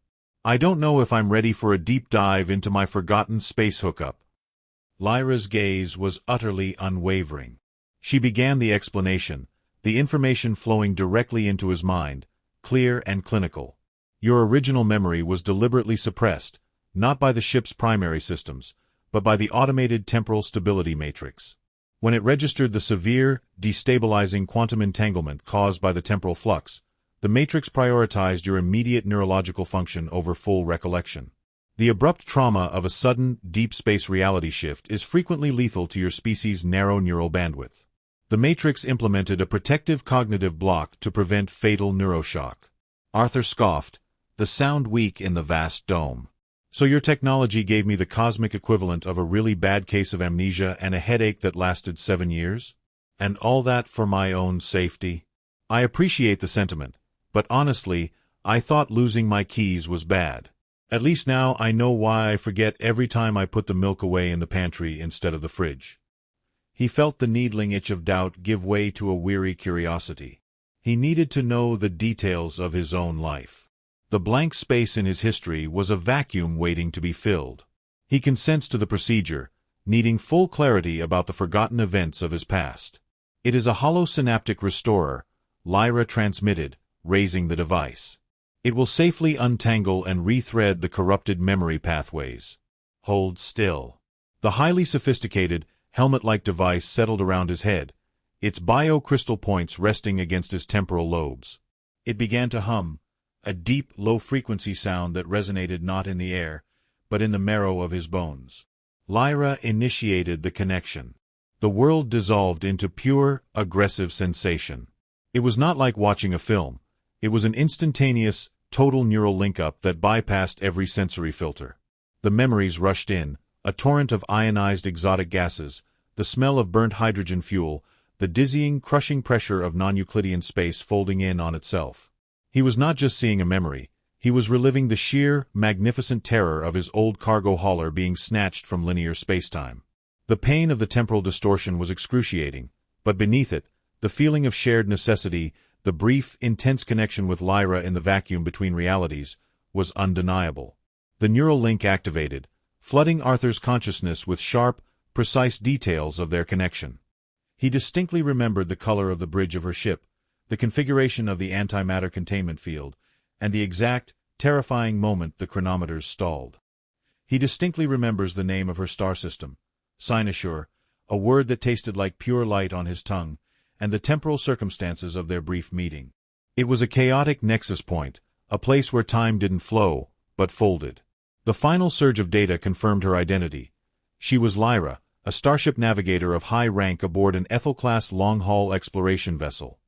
I don't know if I'm ready for a deep dive into my forgotten space hookup." Lyra's gaze was utterly unwavering. She began the explanation, the information flowing directly into his mind, clear and clinical. "Your original memory was deliberately suppressed, not by the ship's primary systems, but by the automated temporal stability matrix. When it registered the severe, destabilizing quantum entanglement caused by the temporal flux, the matrix prioritized your immediate neurological function over full recollection. The abrupt trauma of a sudden, deep space reality shift is frequently lethal to your species' narrow neural bandwidth. The matrix implemented a protective cognitive block to prevent fatal neuroshock." Arthur scoffed, the sound weak in the vast dome. "So your technology gave me the cosmic equivalent of a really bad case of amnesia and a headache that lasted 7 years? And all that for my own safety? I appreciate the sentiment, but honestly, I thought losing my keys was bad. At least now I know why I forget every time I put the milk away in the pantry instead of the fridge." He felt the needling itch of doubt give way to a weary curiosity. He needed to know the details of his own life. The blank space in his history was a vacuum waiting to be filled. He consents to the procedure, needing full clarity about the forgotten events of his past. "It is a hollow synaptic restorer," Lyra transmitted, raising the device. "It will safely untangle and rethread the corrupted memory pathways." "Hold still." The highly sophisticated, helmet-like device settled around his head, its bio-crystal points resting against his temporal lobes. It began to hum, a deep, low-frequency sound that resonated not in the air, but in the marrow of his bones. Lyra initiated the connection. The world dissolved into pure, aggressive sensation. It was not like watching a film. It was an instantaneous, total neural link-up that bypassed every sensory filter. The memories rushed in, a torrent of ionized exotic gases, the smell of burnt hydrogen fuel, the dizzying, crushing pressure of non-Euclidean space folding in on itself. He was not just seeing a memory, he was reliving the sheer, magnificent terror of his old cargo hauler being snatched from linear spacetime. The pain of the temporal distortion was excruciating, but beneath it, the feeling of shared necessity, the brief, intense connection with Lyra in the vacuum between realities, was undeniable. The neural link activated, flooding Arthur's consciousness with sharp, precise details of their connection. He distinctly remembered the color of the bridge of her ship, the configuration of the antimatter containment field, and the exact, terrifying moment the chronometers stalled. He distinctly remembers the name of her star system, Cynosure, a word that tasted like pure light on his tongue, and the temporal circumstances of their brief meeting. It was a chaotic nexus point, a place where time didn't flow, but folded. The final surge of data confirmed her identity. She was Lyra, a starship navigator of high rank aboard an Ethel-class long-haul exploration vessel.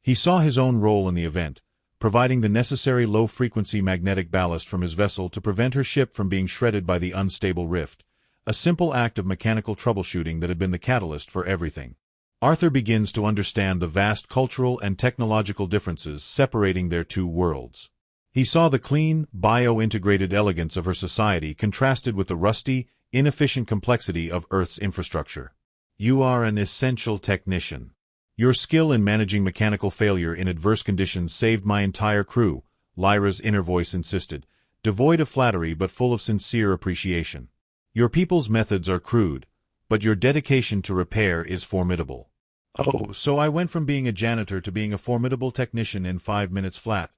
He saw his own role in the event, providing the necessary low-frequency magnetic ballast from his vessel to prevent her ship from being shredded by the unstable rift, a simple act of mechanical troubleshooting that had been the catalyst for everything. Arthur begins to understand the vast cultural and technological differences separating their two worlds. He saw the clean, bio-integrated elegance of her society contrasted with the rusty, inefficient complexity of Earth's infrastructure. "You are an essential technician. Your skill in managing mechanical failure in adverse conditions saved my entire crew," Lyra's inner voice insisted, devoid of flattery but full of sincere appreciation. "Your people's methods are crude, but your dedication to repair is formidable. Oh, so I went from being a janitor to being a formidable technician in 5 minutes flat,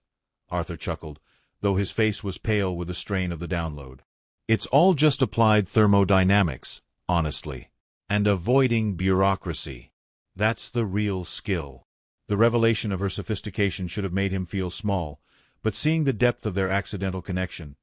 Arthur chuckled, though his face was pale with the strain of the download. It's all just applied thermodynamics, honestly. And avoiding bureaucracy. That's the real skill. The revelation of her sophistication should have made him feel small, but seeing the depth of their accidental connection,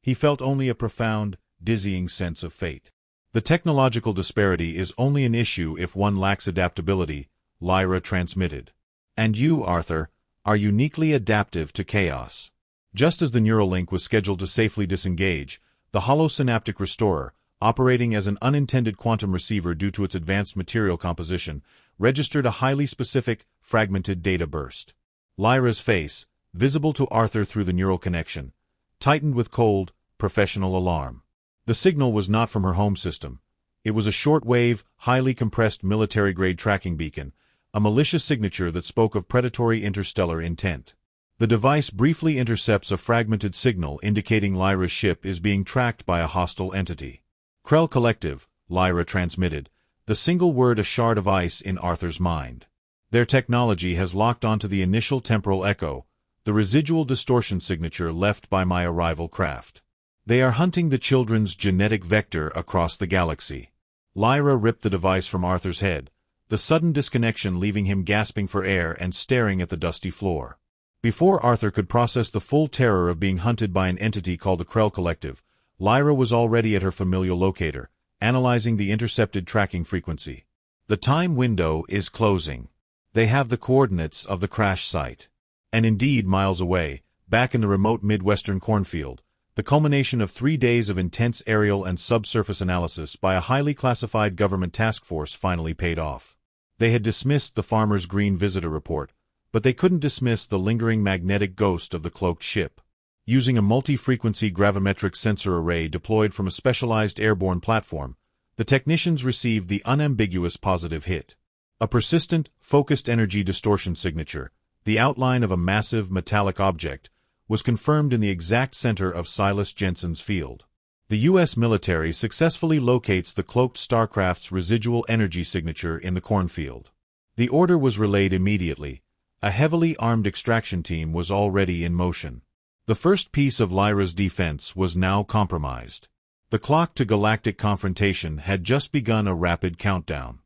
he felt only a profound, dizzying sense of fate. The technological disparity is only an issue if one lacks adaptability, Lyra transmitted. And you, Arthur, are uniquely adaptive to chaos. Just as the neural link was scheduled to safely disengage, the hollow synaptic restorer, operating as an unintended quantum receiver due to its advanced material composition, registered a highly specific, fragmented data burst. Lyra's face, visible to Arthur through the neural connection, tightened with cold, professional alarm. The signal was not from her home system. It was a short-wave, highly compressed military-grade tracking beacon, a malicious signature that spoke of predatory interstellar intent. The device briefly intercepts a fragmented signal indicating Lyra's ship is being tracked by a hostile entity. Krell Collective, Lyra transmitted, the single word a shard of ice in Arthur's mind. Their technology has locked onto the initial temporal echo, the residual distortion signature left by my arrival craft. They are hunting the children's genetic vector across the galaxy. Lyra ripped the device from Arthur's head, the sudden disconnection leaving him gasping for air and staring at the dusty floor. Before Arthur could process the full terror of being hunted by an entity called the Krell Collective, Lyra was already at her familial locator, analyzing the intercepted tracking frequency. The time window is closing. They have the coordinates of the crash site. And indeed, miles away, back in the remote Midwestern cornfield, the culmination of 3 days of intense aerial and subsurface analysis by a highly classified government task force finally paid off. They had dismissed the farmer's green visitor report, but they couldn't dismiss the lingering magnetic ghost of the cloaked ship. Using a multi-frequency gravimetric sensor array deployed from a specialized airborne platform, the technicians received the unambiguous positive hit. A persistent, focused energy distortion signature, the outline of a massive metallic object, was confirmed in the exact center of Silas Jensen's field. The U.S. military successfully locates the cloaked starcraft's residual energy signature in the cornfield. The order was relayed immediately. A heavily armed extraction team was already in motion. The first piece of Lyra's defense was now compromised. The clock to galactic confrontation had just begun a rapid countdown.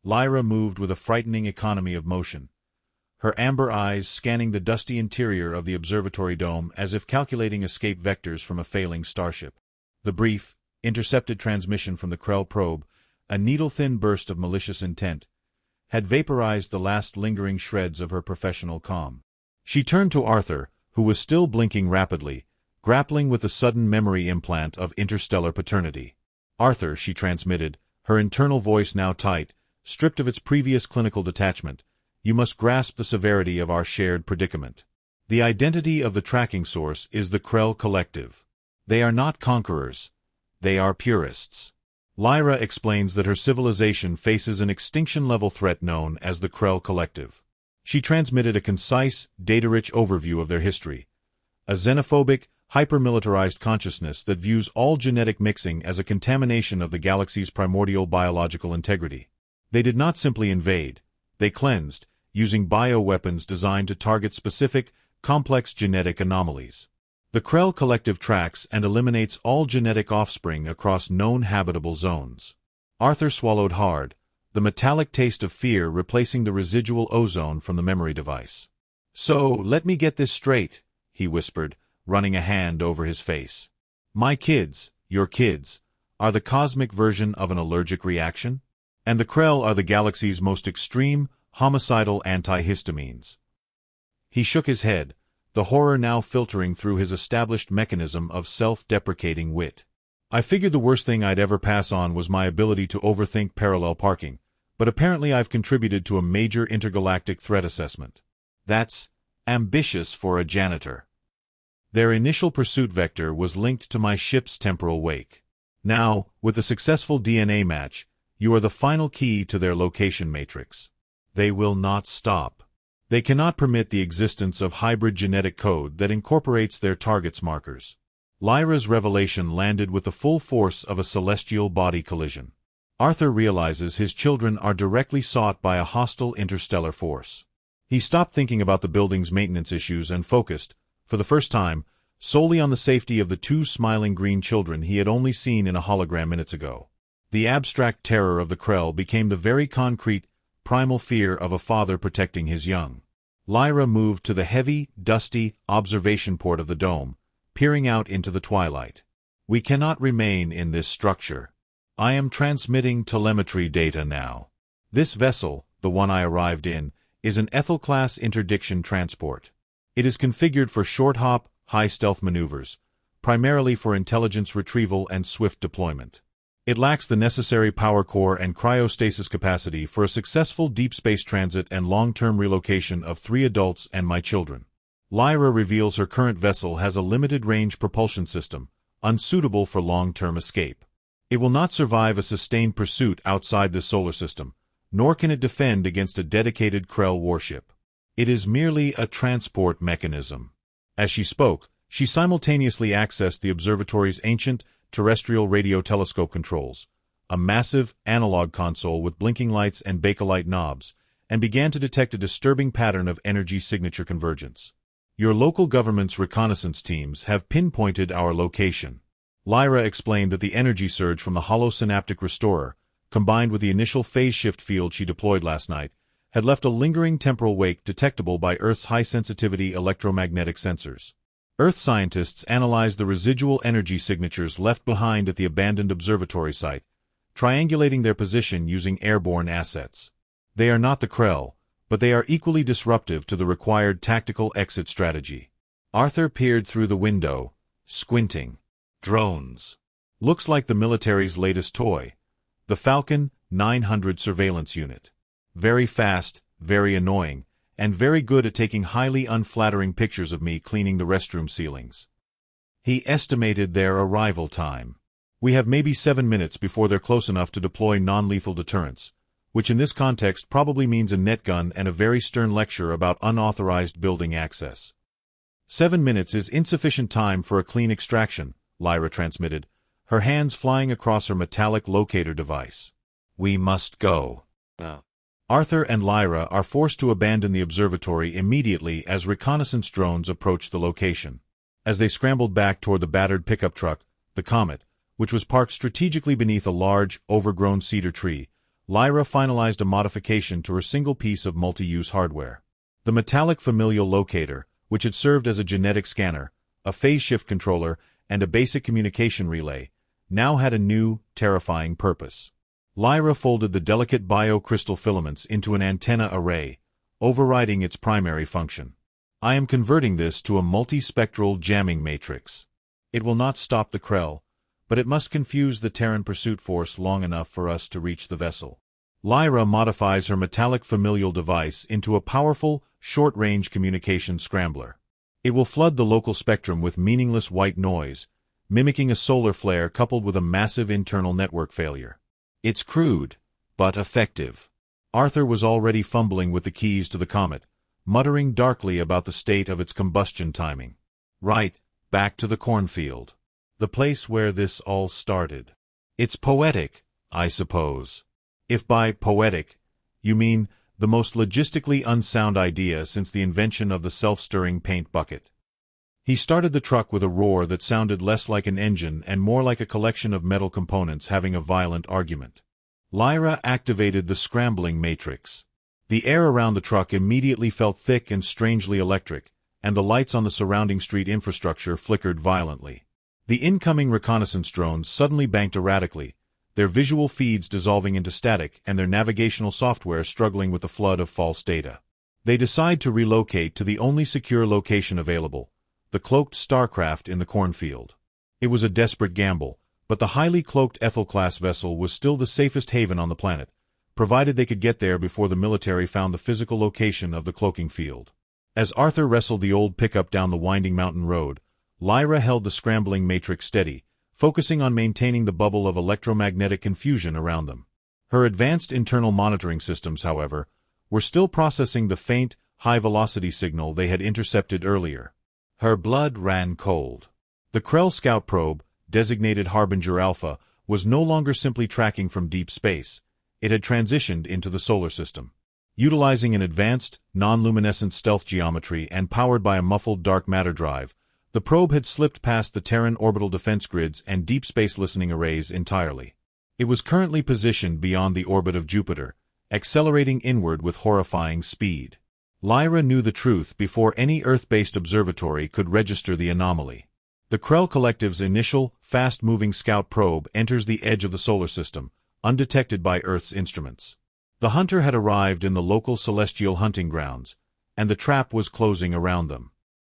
Lyra moved with a frightening economy of motion, her amber eyes scanning the dusty interior of the observatory dome as if calculating escape vectors from a failing starship. The brief, intercepted transmission from the Krell probe, a needle-thin burst of malicious intent, had vaporized the last lingering shreds of her professional calm. She turned to Arthur, who was still blinking rapidly, grappling with the sudden memory implant of interstellar paternity. Arthur, she transmitted, her internal voice now tight, stripped of its previous clinical detachment, you must grasp the severity of our shared predicament. The identity of the tracking source is the Krell Collective. They are not conquerors. They are purists. Lyra explains that her civilization faces an extinction-level threat known as the Krell Collective. She transmitted a concise, data-rich overview of their history, a xenophobic, hyper-militarized consciousness that views all genetic mixing as a contamination of the galaxy's primordial biological integrity. They did not simply invade. They cleansed, using bioweapons designed to target specific, complex genetic anomalies. The Krell Collective tracks and eliminates all genetic offspring across known habitable zones. Arthur swallowed hard, the metallic taste of fear replacing the residual ozone from the memory device. So, let me get this straight, he whispered, running a hand over his face. My kids, your kids, are the cosmic version of an allergic reaction? And the Krell are the galaxy's most extreme, homicidal antihistamines. He shook his head, the horror now filtering through his established mechanism of self-deprecating wit. I figured the worst thing I'd ever pass on was my ability to overthink parallel parking, but apparently I've contributed to a major intergalactic threat assessment. That's ambitious for a janitor. Their initial pursuit vector was linked to my ship's temporal wake. Now, with a successful DNA match, you are the final key to their location matrix. They will not stop. They cannot permit the existence of hybrid genetic code that incorporates their target's markers. Lyra's revelation landed with the full force of a celestial body collision. Arthur realizes his children are directly sought by a hostile interstellar force. He stopped thinking about the building's maintenance issues and focused, for the first time, solely on the safety of the two smiling green children he had only seen in a hologram minutes ago. The abstract terror of the Krell became the very concrete, primal fear of a father protecting his young. Lyra moved to the heavy, dusty observation port of the dome, peering out into the twilight. We cannot remain in this structure. I am transmitting telemetry data now. This vessel, the one I arrived in, is an Ethel-class interdiction transport. It is configured for short-hop, high-stealth maneuvers, primarily for intelligence retrieval and swift deployment. It lacks the necessary power core and cryostasis capacity for a successful deep space transit and long-term relocation of 3 adults and my children. Lyra reveals her current vessel has a limited-range propulsion system, unsuitable for long-term escape. It will not survive a sustained pursuit outside the solar system, nor can it defend against a dedicated Krell warship. It is merely a transport mechanism. As she spoke, she simultaneously accessed the observatory's ancient, terrestrial radio telescope controls, a massive, analog console with blinking lights and bakelite knobs, and began to detect a disturbing pattern of energy signature convergence. Your local government's reconnaissance teams have pinpointed our location. Lyra explained that the energy surge from the holosynaptic restorer, combined with the initial phase shift field she deployed last night, had left a lingering temporal wake detectable by Earth's high-sensitivity electromagnetic sensors. Earth scientists analyzed the residual energy signatures left behind at the abandoned observatory site, triangulating their position using airborne assets. They are not the Krell, but they are equally disruptive to the required tactical exit strategy. Arthur peered through the window, squinting. Drones. Looks like the military's latest toy. The Falcon 900 surveillance unit. Very fast, very annoying, and very good at taking highly unflattering pictures of me cleaning the restroom ceilings. He estimated their arrival time. We have maybe 7 minutes before they're close enough to deploy non-lethal deterrence, which in this context probably means a net gun and a very stern lecture about unauthorized building access. 7 minutes is insufficient time for a clean extraction, Lyra transmitted, her hands flying across her metallic locator device. We must go. Arthur and Lyra are forced to abandon the observatory immediately as reconnaissance drones approach the location. As they scrambled back toward the battered pickup truck, the Comet, which was parked strategically beneath a large, overgrown cedar tree, Lyra finalized a modification to her single piece of multi-use hardware. The metallic familial locator, which had served as a genetic scanner, a phase shift controller, and a basic communication relay, now had a new, terrifying purpose. Lyra folded the delicate biocrystal filaments into an antenna array, overriding its primary function. I am converting this to a multispectral jamming matrix. It will not stop the Krell, but it must confuse the Terran pursuit force long enough for us to reach the vessel. Lyra modifies her metallic familial device into a powerful, short-range communication scrambler. It will flood the local spectrum with meaningless white noise, mimicking a solar flare coupled with a massive internal network failure. It's crude, but effective. Arthur was already fumbling with the keys to the Comet, muttering darkly about the state of its combustion timing. Right, back to the cornfield. The place where this all started. It's poetic, I suppose. If by poetic, you mean the most logistically unsound idea since the invention of the self-stirring paint bucket. He started the truck with a roar that sounded less like an engine and more like a collection of metal components having a violent argument. Lyra activated the scrambling matrix. The air around the truck immediately felt thick and strangely electric, and the lights on the surrounding street infrastructure flickered violently. The incoming reconnaissance drones suddenly banked erratically, their visual feeds dissolving into static and their navigational software struggling with the flood of false data. They decide to relocate to the only secure location available, the cloaked starcraft in the cornfield. It was a desperate gamble, but the highly cloaked Ethel-class vessel was still the safest haven on the planet, provided they could get there before the military found the physical location of the cloaking field. As Arthur wrestled the old pickup down the winding mountain road, Lyra held the scrambling matrix steady, focusing on maintaining the bubble of electromagnetic confusion around them. Her advanced internal monitoring systems, however, were still processing the faint, high-velocity signal they had intercepted earlier. Her blood ran cold. The Krell scout probe, designated Harbinger Alpha, was no longer simply tracking from deep space. It had transitioned into the solar system. Utilizing an advanced, non-luminescent stealth geometry and powered by a muffled dark matter drive, the probe had slipped past the Terran orbital defense grids and deep space listening arrays entirely. It was currently positioned beyond the orbit of Jupiter, accelerating inward with horrifying speed. Lyra knew the truth before any Earth-based observatory could register the anomaly. The Krell Collective's initial, fast-moving scout probe enters the edge of the solar system, undetected by Earth's instruments. The hunter had arrived in the local celestial hunting grounds, and the trap was closing around them.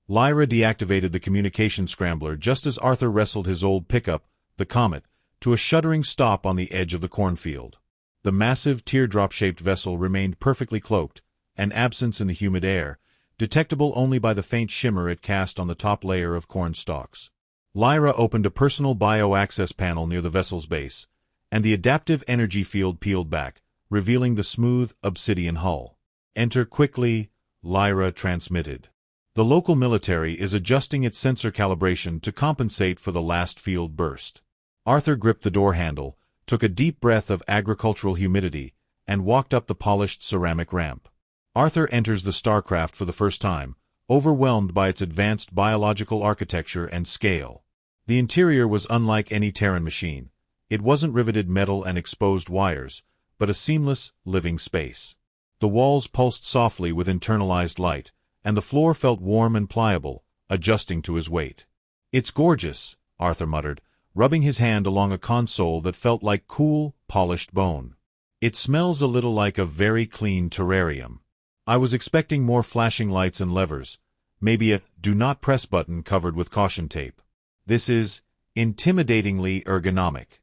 Lyra deactivated the communication scrambler just as Arthur wrestled his old pickup, the Comet, to a shuddering stop on the edge of the cornfield. The massive teardrop-shaped vessel remained perfectly cloaked, an absence in the humid air, detectable only by the faint shimmer it cast on the top layer of corn stalks. Lyra opened a personal bio-access panel near the vessel's base, and the adaptive energy field peeled back, revealing the smooth, obsidian hull. "Enter quickly," Lyra transmitted. "The local military is adjusting its sensor calibration to compensate for the last field burst." Arthur gripped the door handle, took a deep breath of agricultural humidity, and walked up the polished ceramic ramp. Arthur enters the starcraft for the first time, overwhelmed by its advanced biological architecture and scale. The interior was unlike any Terran machine. It wasn't riveted metal and exposed wires, but a seamless, living space. The walls pulsed softly with internalized light, and the floor felt warm and pliable, adjusting to his weight. "It's gorgeous," Arthur muttered, rubbing his hand along a console that felt like cool, polished bone. "It smells a little like a very clean terrarium. I was expecting more flashing lights and levers, maybe a do not press button covered with caution tape. This is intimidatingly ergonomic."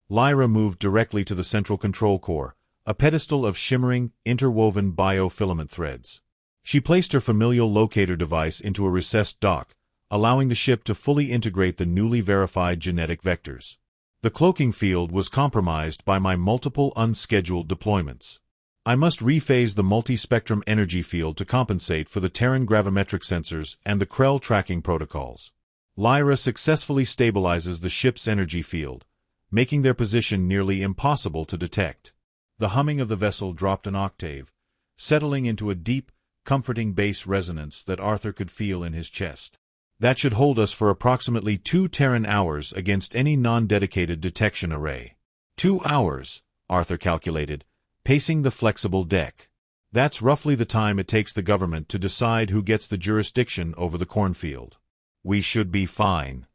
Lyra moved directly to the central control core, a pedestal of shimmering, interwoven biofilament threads. She placed her familial locator device into a recessed dock, allowing the ship to fully integrate the newly verified genetic vectors. The cloaking field was compromised by my multiple unscheduled deployments. I must rephase the multi-spectrum energy field to compensate for the Terran gravimetric sensors and the Krell tracking protocols. Lyra successfully stabilizes the ship's energy field, making their position nearly impossible to detect. The humming of the vessel dropped an octave, settling into a deep, comforting bass resonance that Arthur could feel in his chest. "That should hold us for approximately 2 Terran hours against any non-dedicated detection array." 2 hours, Arthur calculated, pacing the flexible deck. "That's roughly the time it takes the government to decide who gets the jurisdiction over the cornfield. We should be fine."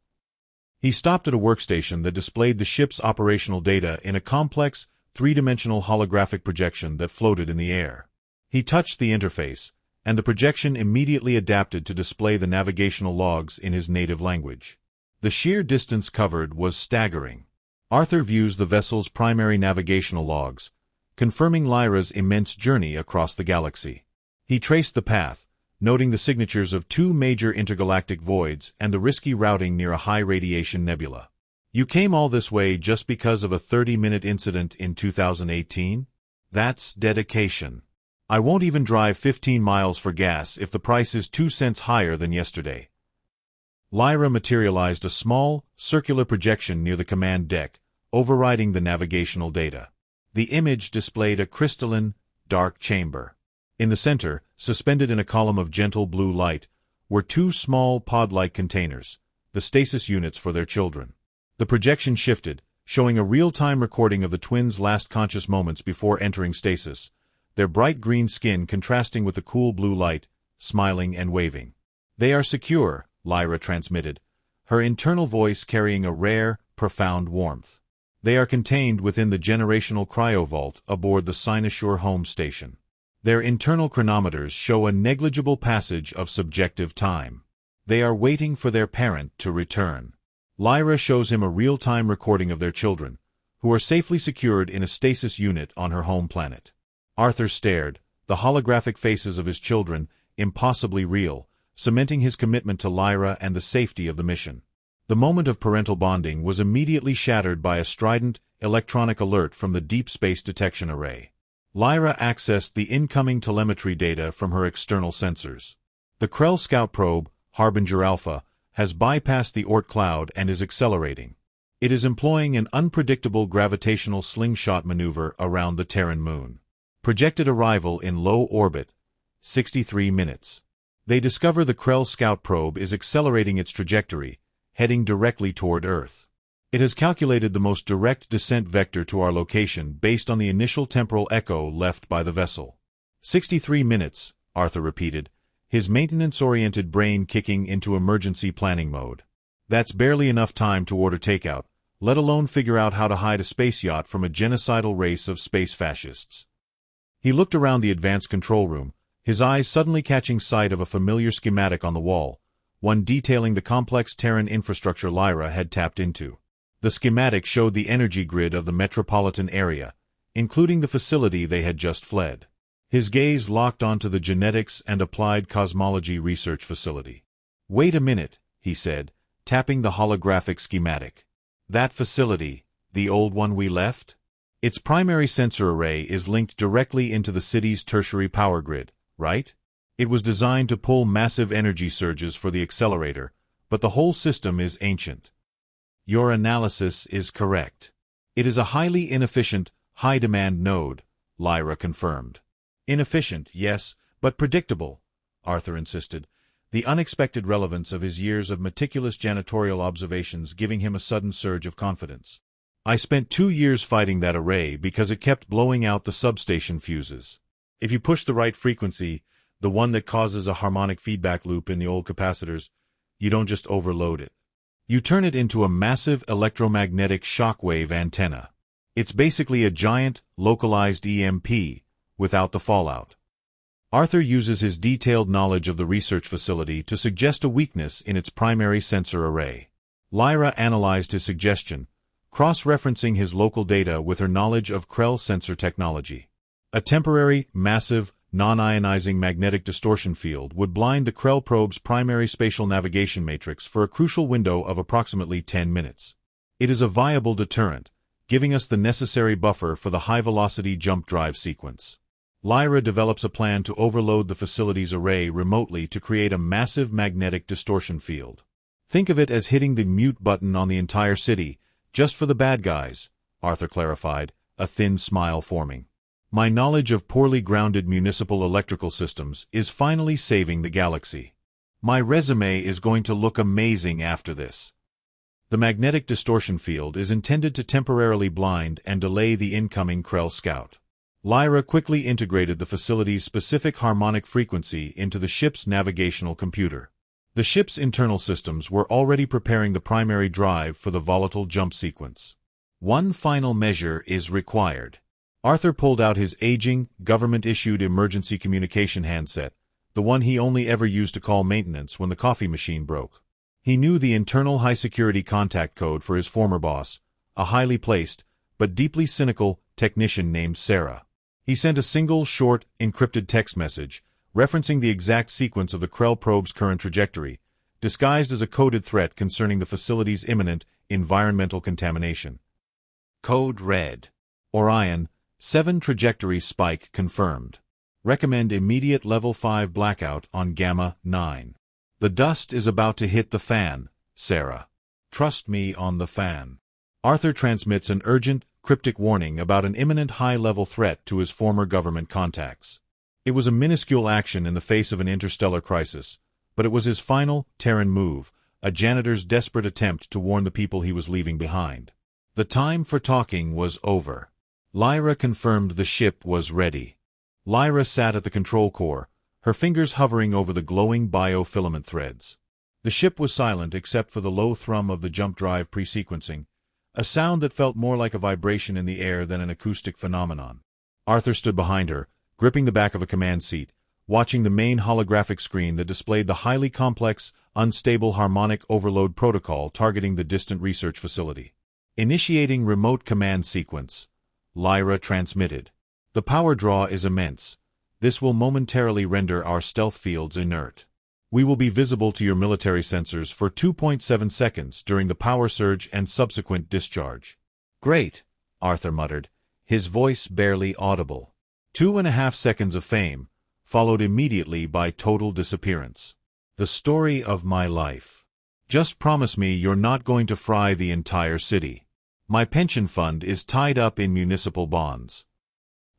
He stopped at a workstation that displayed the ship's operational data in a complex, three-dimensional holographic projection that floated in the air. He touched the interface, and the projection immediately adapted to display the navigational logs in his native language. The sheer distance covered was staggering. Arthur views the vessel's primary navigational logs, confirming Lyra's immense journey across the galaxy. He traced the path, noting the signatures of 2 major intergalactic voids and the risky routing near a high-radiation nebula. "You came all this way just because of a 30-minute incident in 2018? That's dedication. I won't even drive 15 miles for gas if the price is 2 cents higher than yesterday." Lyra materialized a small, circular projection near the command deck, overriding the navigational data. The image displayed a crystalline, dark chamber. In the center, suspended in a column of gentle blue light, were 2 small pod-like containers, the stasis units for their children. The projection shifted, showing a real-time recording of the twins' last conscious moments before entering stasis, their bright green skin contrasting with the cool blue light, smiling and waving. "They are secure," Lyra transmitted, her internal voice carrying a rare, profound warmth. "They are contained within the generational cryovault aboard the Cynosure home station. Their internal chronometers show a negligible passage of subjective time. They are waiting for their parent to return." Lyra shows him a real-time recording of their children, who are safely secured in a stasis unit on her home planet. Arthur stared, the holographic faces of his children, impossibly real, cementing his commitment to Lyra and the safety of the mission. The moment of parental bonding was immediately shattered by a strident, electronic alert from the Deep Space Detection Array. Lyra accessed the incoming telemetry data from her external sensors. The Krell Scout probe, Harbinger Alpha, has bypassed the Oort cloud and is accelerating. It is employing an unpredictable gravitational slingshot maneuver around the Terran moon. Projected arrival in low orbit, 63 minutes. They discover the Krell scout probe is accelerating its trajectory, heading directly toward Earth. It has calculated the most direct descent vector to our location based on the initial temporal echo left by the vessel. 63 minutes, Arthur repeated, his maintenance-oriented brain kicking into emergency planning mode. That's barely enough time to order takeout, let alone figure out how to hide a space yacht from a genocidal race of space fascists. He looked around the advanced control room, his eyes suddenly catching sight of a familiar schematic on the wall, one detailing the complex Terran infrastructure Lyra had tapped into. The schematic showed the energy grid of the metropolitan area, including the facility they had just fled. His gaze locked onto the Genetics and Applied Cosmology Research Facility. "Wait a minute," he said, tapping the holographic schematic. "That facility, the old one we left? Its primary sensor array is linked directly into the city's tertiary power grid, right? It was designed to pull massive energy surges for the accelerator, but the whole system is ancient." "Your analysis is correct. It is a highly inefficient, high-demand node," Lyra confirmed. "Inefficient, yes, but predictable," Arthur insisted, the unexpected relevance of his years of meticulous janitorial observations giving him a sudden surge of confidence. "I spent 2 years fighting that array because it kept blowing out the substation fuses. If you push the right frequency, the one that causes a harmonic feedback loop in the old capacitors, you don't just overload it. You turn it into a massive electromagnetic shockwave antenna. It's basically a giant, localized EMP, without the fallout." Arthur uses his detailed knowledge of the research facility to suggest a weakness in its primary sensor array. Lyra analyzed his suggestion, cross-referencing his local data with her knowledge of Krell sensor technology. A temporary, massive, non-ionizing magnetic distortion field would blind the Krell probe's primary spatial navigation matrix for a crucial window of approximately 10 minutes. It is a viable deterrent, giving us the necessary buffer for the high-velocity jump drive sequence. Lyra develops a plan to overload the facility's array remotely to create a massive magnetic distortion field. "Think of it as hitting the mute button on the entire city, just for the bad guys," Arthur clarified, a thin smile forming. "My knowledge of poorly grounded municipal electrical systems is finally saving the galaxy. My resume is going to look amazing after this." The magnetic distortion field is intended to temporarily blind and delay the incoming Krell scout. Lyra quickly integrated the facility's specific harmonic frequency into the ship's navigational computer. The ship's internal systems were already preparing the primary drive for the volatile jump sequence. One final measure is required. Arthur pulled out his aging, government-issued emergency communication handset, the one he only ever used to call maintenance when the coffee machine broke. He knew the internal high-security contact code for his former boss, a highly placed, but deeply cynical, technician named Sarah. He sent a single, short, encrypted text message, referencing the exact sequence of the Krell probe's current trajectory, disguised as a coded threat concerning the facility's imminent environmental contamination. Code read: Orion, 7 trajectory spike confirmed. Recommend immediate level 5 blackout on Gamma 9. The dust is about to hit the fan, Sarah. Trust me on the fan. Arthur transmits an urgent, cryptic warning about an imminent high-level threat to his former government contacts. It was a minuscule action in the face of an interstellar crisis, but it was his final, Terran move, a janitor's desperate attempt to warn the people he was leaving behind. The time for talking was over. Lyra confirmed the ship was ready. Lyra sat at the control core, her fingers hovering over the glowing biofilament threads. The ship was silent except for the low thrum of the jump drive pre-sequencing, a sound that felt more like a vibration in the air than an acoustic phenomenon. Arthur stood behind her, gripping the back of a command seat, watching the main holographic screen that displayed the highly complex, unstable harmonic overload protocol targeting the distant research facility. Initiating remote command sequence. Lyra transmitted. The power draw is immense. This will momentarily render our stealth fields inert. We will be visible to your military sensors for 2.7 seconds during the power surge and subsequent discharge. Great, Arthur muttered, his voice barely audible. 2.5 seconds of fame, followed immediately by total disappearance. The story of my life. Just promise me you're not going to fry the entire city. My pension fund is tied up in municipal bonds.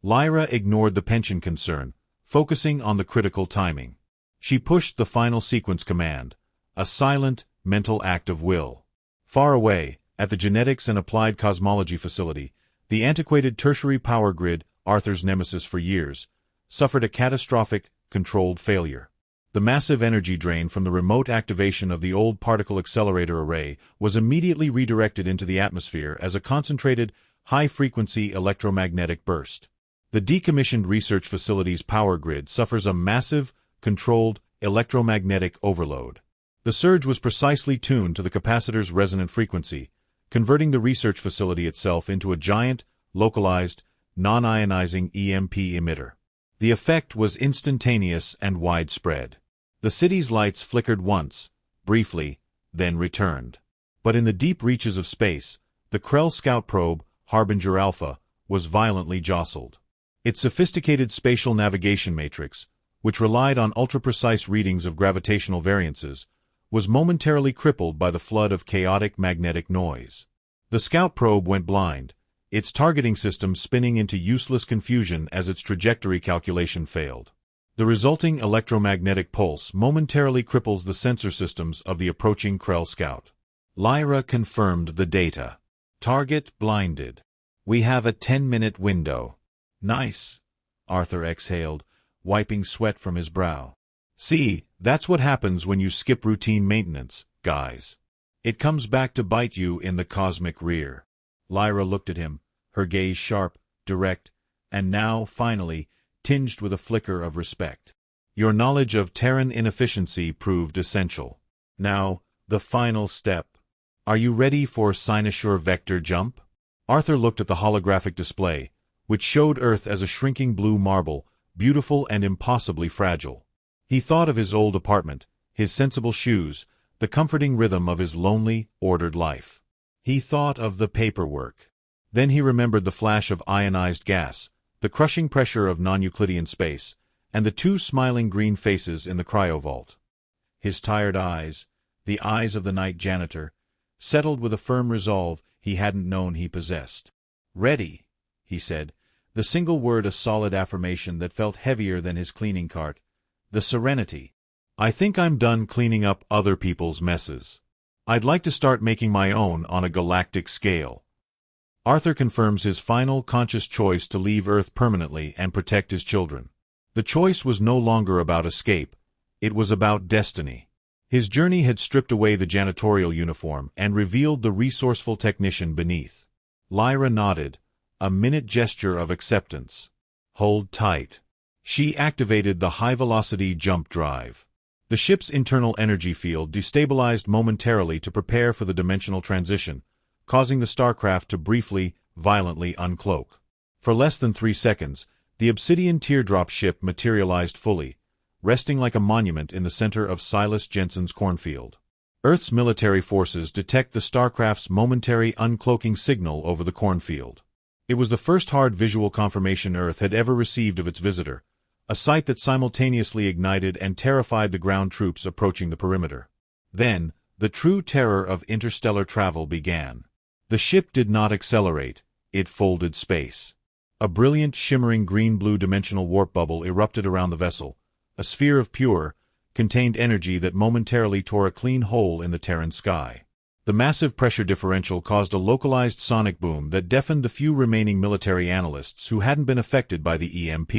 Lyra ignored the pension concern, focusing on the critical timing. She pushed the final sequence command, a silent, mental act of will. Far away, at the Genetics and Applied Cosmology facility, the antiquated tertiary power grid, Arthur's nemesis for years, suffered a catastrophic, controlled failure. The massive energy drain from the remote activation of the old particle accelerator array was immediately redirected into the atmosphere as a concentrated, high-frequency electromagnetic burst. The decommissioned research facility's power grid suffers a massive, controlled, electromagnetic overload. The surge was precisely tuned to the capacitor's resonant frequency, converting the research facility itself into a giant, localized, non-ionizing EMP emitter. The effect was instantaneous and widespread. The city's lights flickered once, briefly, then returned. But in the deep reaches of space, the Krell scout probe, Harbinger Alpha, was violently jostled. Its sophisticated spatial navigation matrix, which relied on ultra-precise readings of gravitational variances, was momentarily crippled by the flood of chaotic magnetic noise. The scout probe went blind, its targeting system spinning into useless confusion as its trajectory calculation failed. The resulting electromagnetic pulse momentarily cripples the sensor systems of the approaching Krell scout. Lyra confirmed the data. Target blinded. We have a 10-minute window. Nice, Arthur exhaled, wiping sweat from his brow. See, that's what happens when you skip routine maintenance, guys. It comes back to bite you in the cosmic rear. Lyra looked at him, her gaze sharp, direct, and now, finally, tinged with a flicker of respect. Your knowledge of Terran inefficiency proved essential. Now, the final step. Are you ready for cynosure vector jump? Arthur looked at the holographic display, which showed Earth as a shrinking blue marble, beautiful and impossibly fragile. He thought of his old apartment, his sensible shoes, the comforting rhythm of his lonely, ordered life. He thought of the paperwork. Then he remembered the flash of ionized gas, the crushing pressure of non-Euclidean space, and the two smiling green faces in the cryovault. His tired eyes, the eyes of the night janitor, settled with a firm resolve he hadn't known he possessed. Ready, he said, the single word a solid affirmation that felt heavier than his cleaning cart. The serenity. I think I'm done cleaning up other people's messes. I'd like to start making my own on a galactic scale. Arthur confirms his final conscious choice to leave Earth permanently and protect his children. The choice was no longer about escape. It was about destiny. His journey had stripped away the janitorial uniform and revealed the resourceful technician beneath. Lyra nodded, a minute gesture of acceptance. Hold tight. She activated the high-velocity jump drive. The ship's internal energy field destabilized momentarily to prepare for the dimensional transition, causing the starcraft to briefly, violently uncloak. For less than 3 seconds, the obsidian teardrop ship materialized fully, resting like a monument in the center of Silas Jensen's cornfield. Earth's military forces detect the starcraft's momentary uncloaking signal over the cornfield. It was the first hard visual confirmation Earth had ever received of its visitor, a sight that simultaneously ignited and terrified the ground troops approaching the perimeter. Then, the true terror of interstellar travel began. The ship did not accelerate, it folded space. A brilliant, shimmering green-blue dimensional warp bubble erupted around the vessel, a sphere of pure, contained energy that momentarily tore a clean hole in the Terran sky. The massive pressure differential caused a localized sonic boom that deafened the few remaining military analysts who hadn't been affected by the EMP.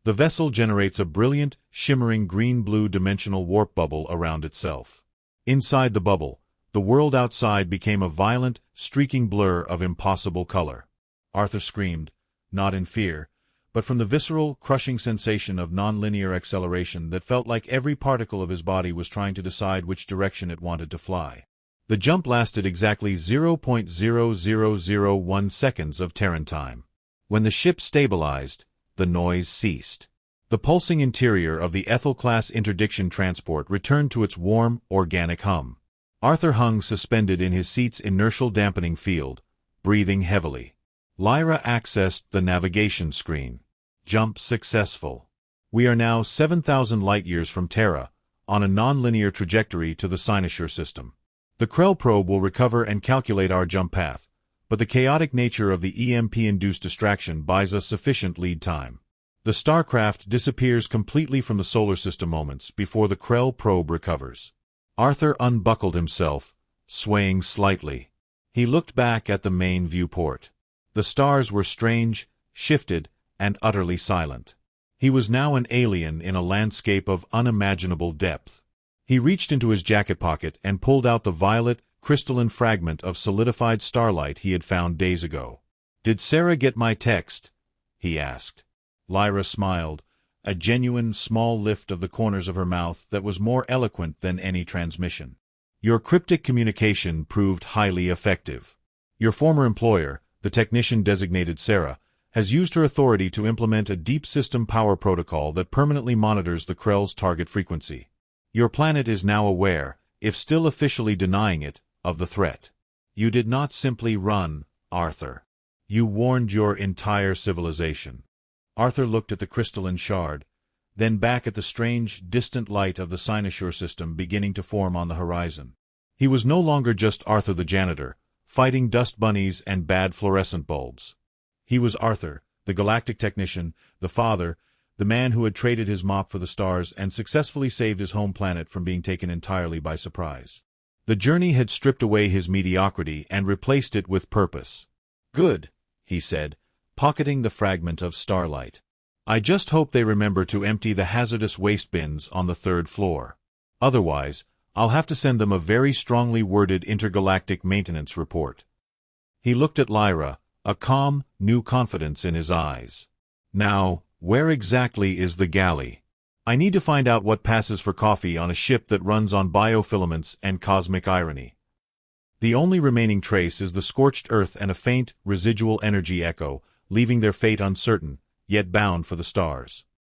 The vessel generates a brilliant, shimmering green-blue dimensional warp bubble around itself. Inside the bubble, the world outside became a violent, streaking blur of impossible color. Arthur screamed, not in fear, but from the visceral, crushing sensation of nonlinear acceleration that felt like every particle of his body was trying to decide which direction it wanted to fly. The jump lasted exactly 0.0001 seconds of Terran time. When the ship stabilized, the noise ceased. The pulsing interior of the Ethel-class interdiction transport returned to its warm, organic hum. Arthur hung suspended in his seat's inertial dampening field, breathing heavily. Lyra accessed the navigation screen. Jump successful. We are now 7,000 light-years from Terra, on a non-linear trajectory to the cynosure system. The Krell probe will recover and calculate our jump path, but the chaotic nature of the EMP-induced distraction buys us sufficient lead time. The starcraft disappears completely from the solar system moments before the Krell probe recovers. Arthur unbuckled himself, swaying slightly. He looked back at the main viewport. The stars were strange, shifted, and utterly silent. He was now an alien in a landscape of unimaginable depth. He reached into his jacket pocket and pulled out the violet, crystalline fragment of solidified starlight he had found days ago. "Did Sarah get my text?" he asked. Lyra smiled, a genuine small lift of the corners of her mouth that was more eloquent than any transmission. "Your cryptic communication proved highly effective. Your former employer, the technician designated Sarah, has used her authority to implement a deep system power protocol that permanently monitors the Krell's target frequency. Your planet is now aware, if still officially denying it, of the threat. You did not simply run, Arthur. You warned your entire civilization." Arthur looked at the crystalline shard, then back at the strange, distant light of the cynosure system beginning to form on the horizon. He was no longer just Arthur the janitor, fighting dust bunnies and bad fluorescent bulbs. He was Arthur, the galactic technician, the father, the man who had traded his mop for the stars and successfully saved his home planet from being taken entirely by surprise. The journey had stripped away his mediocrity and replaced it with purpose. "Good," he said, pocketing the fragment of starlight. "I just hope they remember to empty the hazardous waste bins on the 3rd floor. Otherwise, I'll have to send them a very strongly worded intergalactic maintenance report." He looked at Lyra, a calm, new confidence in his eyes. "Now, where exactly is the galley? I need to find out what passes for coffee on a ship that runs on biofilaments and cosmic irony. The only remaining trace is the scorched earth and a faint, residual energy echo, leaving their fate uncertain, yet bound for the stars."